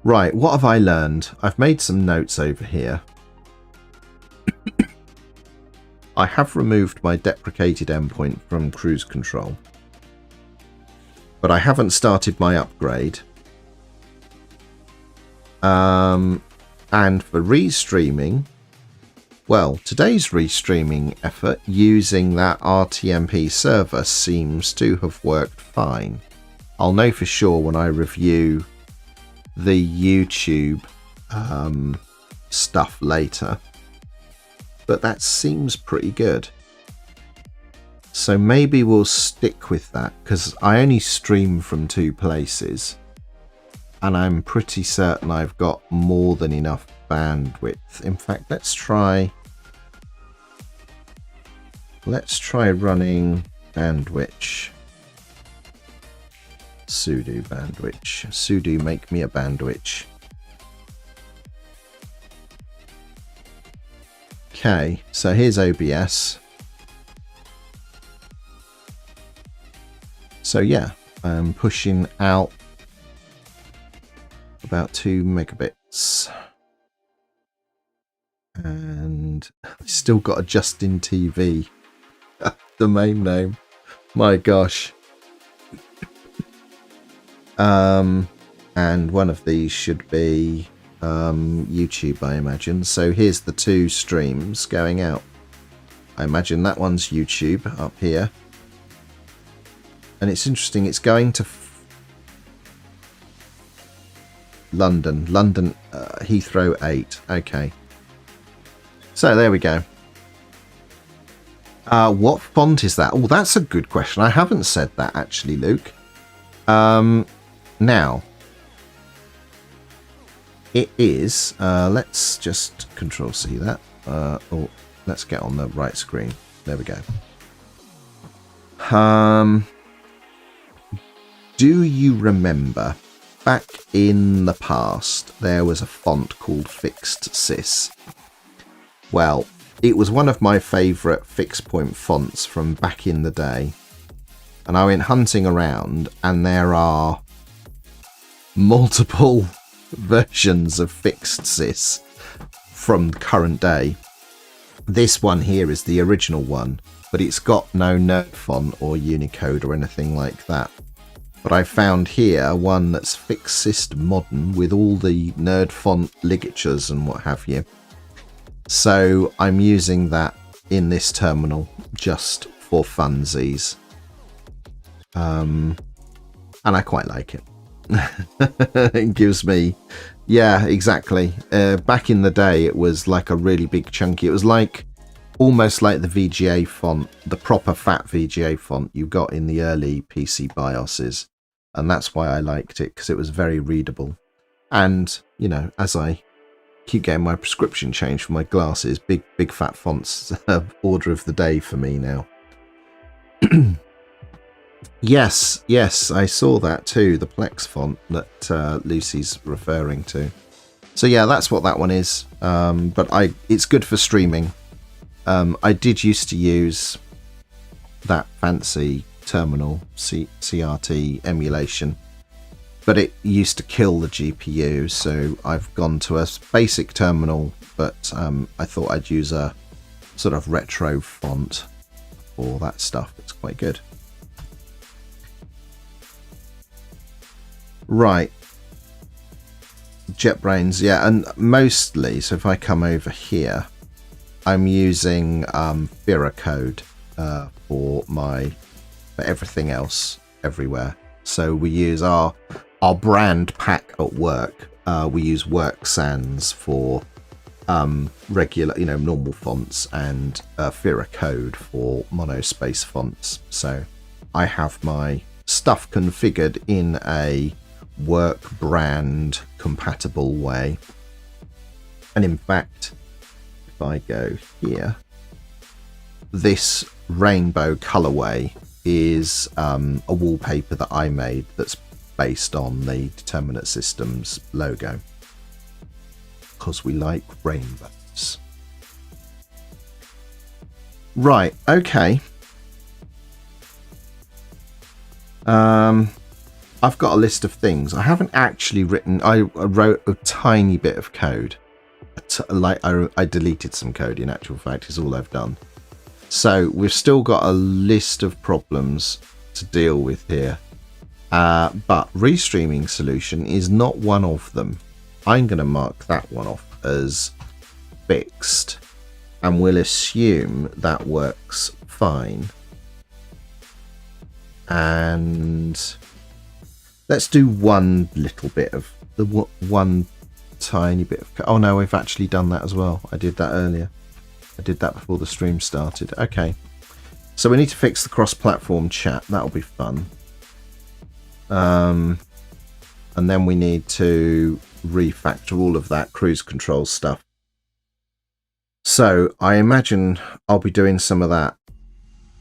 Right, what have I learned? I've made some notes over here. I have removed my deprecated endpoint from Kruiz Control, but I haven't started my upgrade. And for restreaming, well, today's restreaming effort using that RTMP server seems to have worked fine. I'll know for sure when I review the YouTube stuff later, but that seems pretty good. So maybe we'll stick with that, because I only stream from 2 places, and I'm pretty certain I've got more than enough bandwidth. In fact, let's try running bandwidth. Sudo bandwidth. Sudo make me a bandwidth. Okay, so here's OBS. So yeah, I'm pushing out about 2 megabits. And I've still got a Justin TV domain name. My gosh. And one of these should be YouTube, I imagine. So here's the 2 streams going out. I imagine that one's YouTube up here. And it's interesting, it's going to London Heathrow 8. Okay. So there we go. What font is that? Oh, that's a good question. I haven't said that actually, Luke. Now, it is, let's just Control C that. Let's get on the right screen. There we go. Do you remember back in the past there was a font called Fixed Sys? Well, it was one of my favourite fixed point fonts from back in the day. And I went hunting around, and there are multiple versions of Fixed Sys from the current day. This one here is the original one, but it's got no nerd font or Unicode or anything like that. But I found here one that's Fixed Sys modern with all the nerd font ligatures and what have you. So I'm using that in this terminal just for funsies. And I quite like it. It gives me, yeah, exactly. Back in the day, it was like a really big chunky. It was like almost like the VGA font, the proper fat VGA font you got in the early PC BIOSes. And that's why I liked it, because it was very readable. And, you know, as I keep getting my prescription changed for my glasses, big fat fonts order of the day for me now. Yes, I saw that too, the Plex font that Lucy's referring to. So yeah, that's what that one is. But it's good for streaming. I did used to use that fancy terminal CRT emulation, but it used to kill the GPU, so I've gone to a basic terminal, but I thought I'd use a sort of retro font for that stuff. It's quite good. Right, JetBrains, yeah, and mostly, so if I come over here, I'm using Code for everything else everywhere. So we use our brand pack at work. We use Work Sans for regular, normal fonts, and Code for monospace fonts. So I have my stuff configured in a work brand compatible way. And in fact, if I go here, this rainbow colorway is a wallpaper that I made that's based on the Determinate Systems logo, because we like rainbows. Right, okay. I've got a list of things. I haven't actually written, I wrote a tiny bit of code. I deleted some code, in actual fact, is all I've done. So we've still got a list of problems to deal with here. But restreaming solution is not one of them. I'm going to mark that one off as fixed, and we'll assume that works fine. And let's do one little bit of the one tiny bit of, oh no, we've actually done that as well. I did that earlier. I did that before the stream started. Okay, so we need to fix the cross-platform chat. That'll be fun. And then we need to refactor all of that Kruiz Control stuff. So I imagine I'll be doing some of that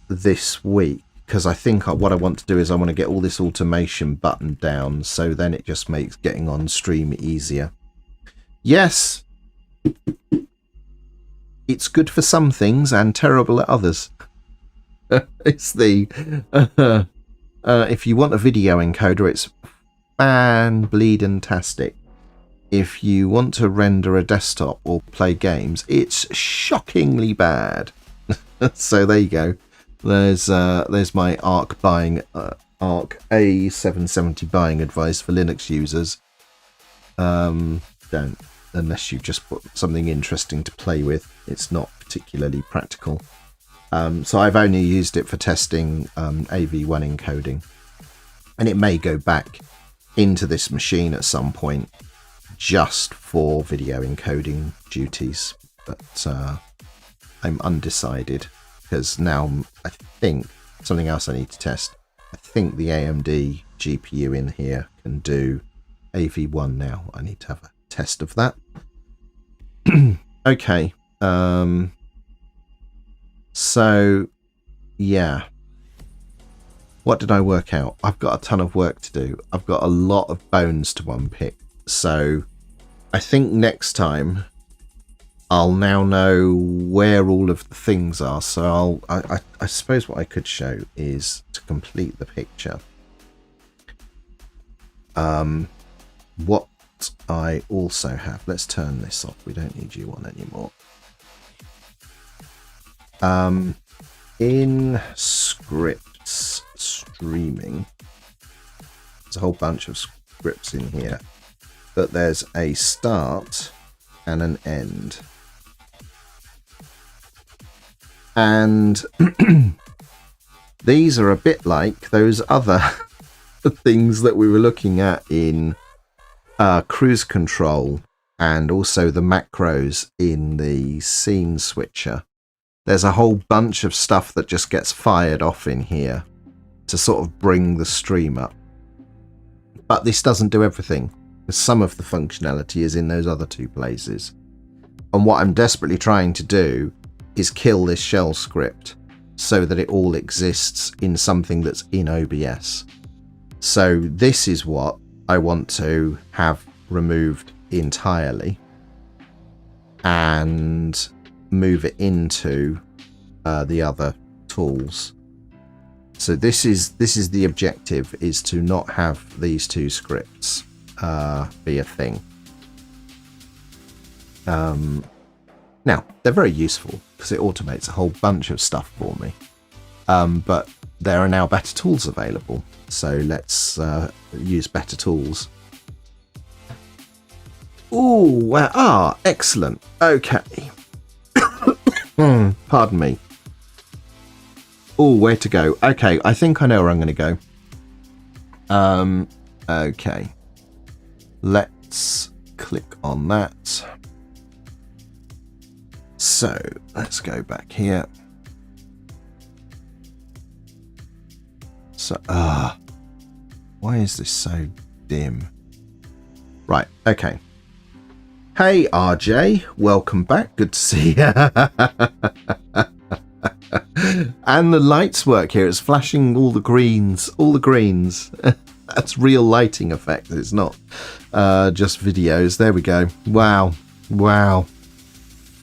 this week, because I think what I want to do is I want to get all this automation buttoned down, so then it just makes getting on stream easier. Yes, it's good for some things and terrible at others. It's the if you want a video encoder, it's fan-bleedin-tastic. If you want to render a desktop or play games, it's shockingly bad. So there you go. There's my Arc A770 buying advice for Linux users. Don't, unless you just put something interesting to play with. It's not particularly practical. So I've only used it for testing AV1 encoding, and it may go back into this machine at some point just for video encoding duties, but I'm undecided because now I think something else I need to test. I think the AMD GPU in here can do AV1 now. I need to have a test of that. Okay. So, yeah. What did I work out? I've got a ton of work to do. I've got a lot of bones to unpick. So, I think next time I'll now know where all of the things are. So I suppose what I could show is to complete the picture. What I also have, let's turn this off. We don't need you on anymore. In scripts streaming, there's a whole bunch of scripts in here, but there's a start and an end. And these are a bit like those other things that we were looking at in Kruiz Control and also the macros in the scene switcher. There's a whole bunch of stuff that just gets fired off in here to sort of bring the stream up. But this doesn't do everything, because some of the functionality is in those other two places. And what I'm desperately trying to do is kill this shell script so that it all exists in something that's in OBS. So this is what I want to have removed entirely and move it into the other tools. So this is the objective, is to not have these two scripts be a thing. Now, they're very useful because it automates a whole bunch of stuff for me. But there are now better tools available. So let's use better tools. Ooh, wow, excellent. Okay. Pardon me. Ooh, where to go? Okay, I think I know where I'm going to go. Okay. Let's click on that. So let's go back here. So, why is this so dim? Right, okay. Hey RJ, welcome back. Good to see you. And the lights work here. It's flashing all the greens. All the greens. That's real lighting effect. It's not just videos. There we go. Wow. Wow.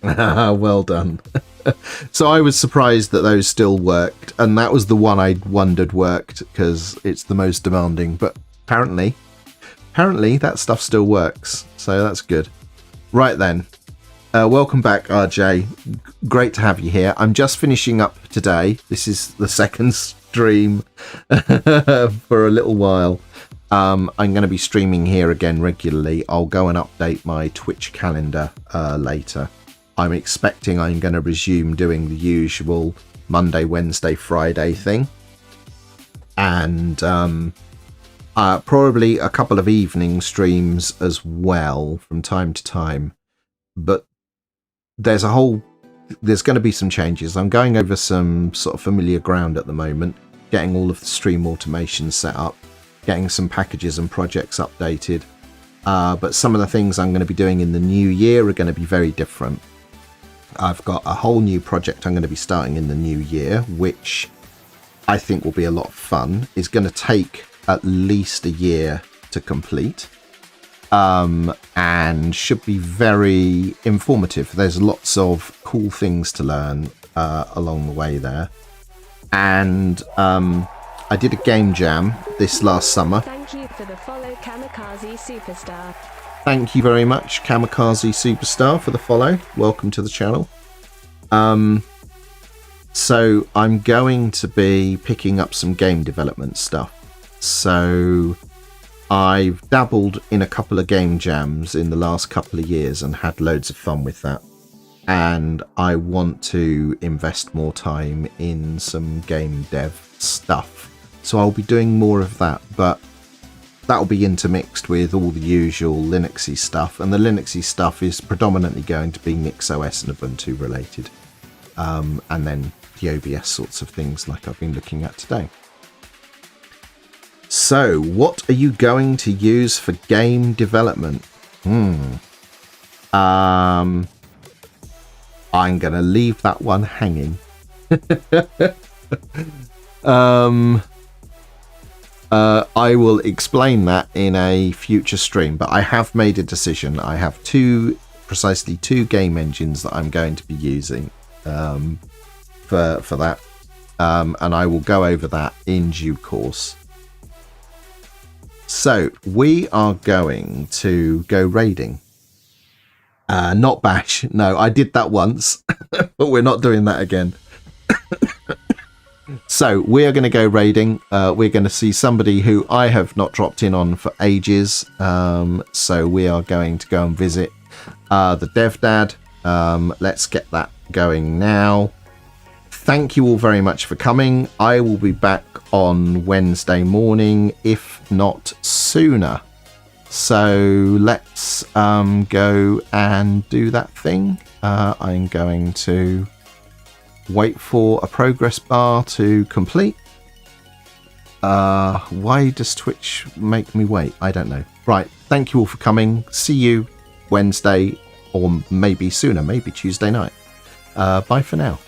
Well done. So I was surprised that those still worked, and that was the one I wondered worked because it's the most demanding, but apparently that stuff still works, so that's good. Right then, welcome back RJ, great to have you here. I'm just finishing up today. This is the second stream for a little while. I'm going to be streaming here again regularly. I'll go and update my Twitch calendar later. I'm expecting I'm going to resume doing the usual Monday, Wednesday, Friday thing. And probably a couple of evening streams as well from time to time. But there's going to be some changes. I'm going over some sort of familiar ground at the moment, getting all of the stream automation set up, getting some packages and projects updated. But some of the things I'm going to be doing in the new year are going to be very different. I've got a whole new project I'm going to be starting in the new year, which I think will be a lot of fun. It's going to take at least a year to complete, and should be very informative. There's lots of cool things to learn along the way there. And I did a game jam this last summer. Thank you for the follow, Kamikaze Superstar. Thank you very much, Kamikaze Superstar, for the follow. Welcome to the channel. So I'm going to be picking up some game development stuff. So I've dabbled in a couple of game jams in the last couple of years and had loads of fun with that. And I want to invest more time in some game dev stuff. So I'll be doing more of that. But that'll be intermixed with all the usual Linuxy stuff, and the Linuxy stuff is predominantly going to be NixOS and Ubuntu related, and then the OBS sorts of things like I've been looking at today. So, what are you going to use for game development? I'm going to leave that one hanging. I will explain that in a future stream, but I have made a decision. I have precisely two game engines that I'm going to be using for that, and I will go over that in due course. So we are going to go raiding. Not bash. No, I did that once, but we're not doing that again. So we are going to go raiding. We're going to see somebody who I have not dropped in on for ages. So we are going to go and visit the dev dad. Let's get that going now. Thank you all very much for coming. I will be back on Wednesday morning, if not sooner. So let's go and do that thing. I'm going to wait for a progress bar to complete. Why does Twitch make me wait? I don't know. Right, thank you all for coming. See you Wednesday, or maybe sooner, maybe Tuesday night. Bye for now.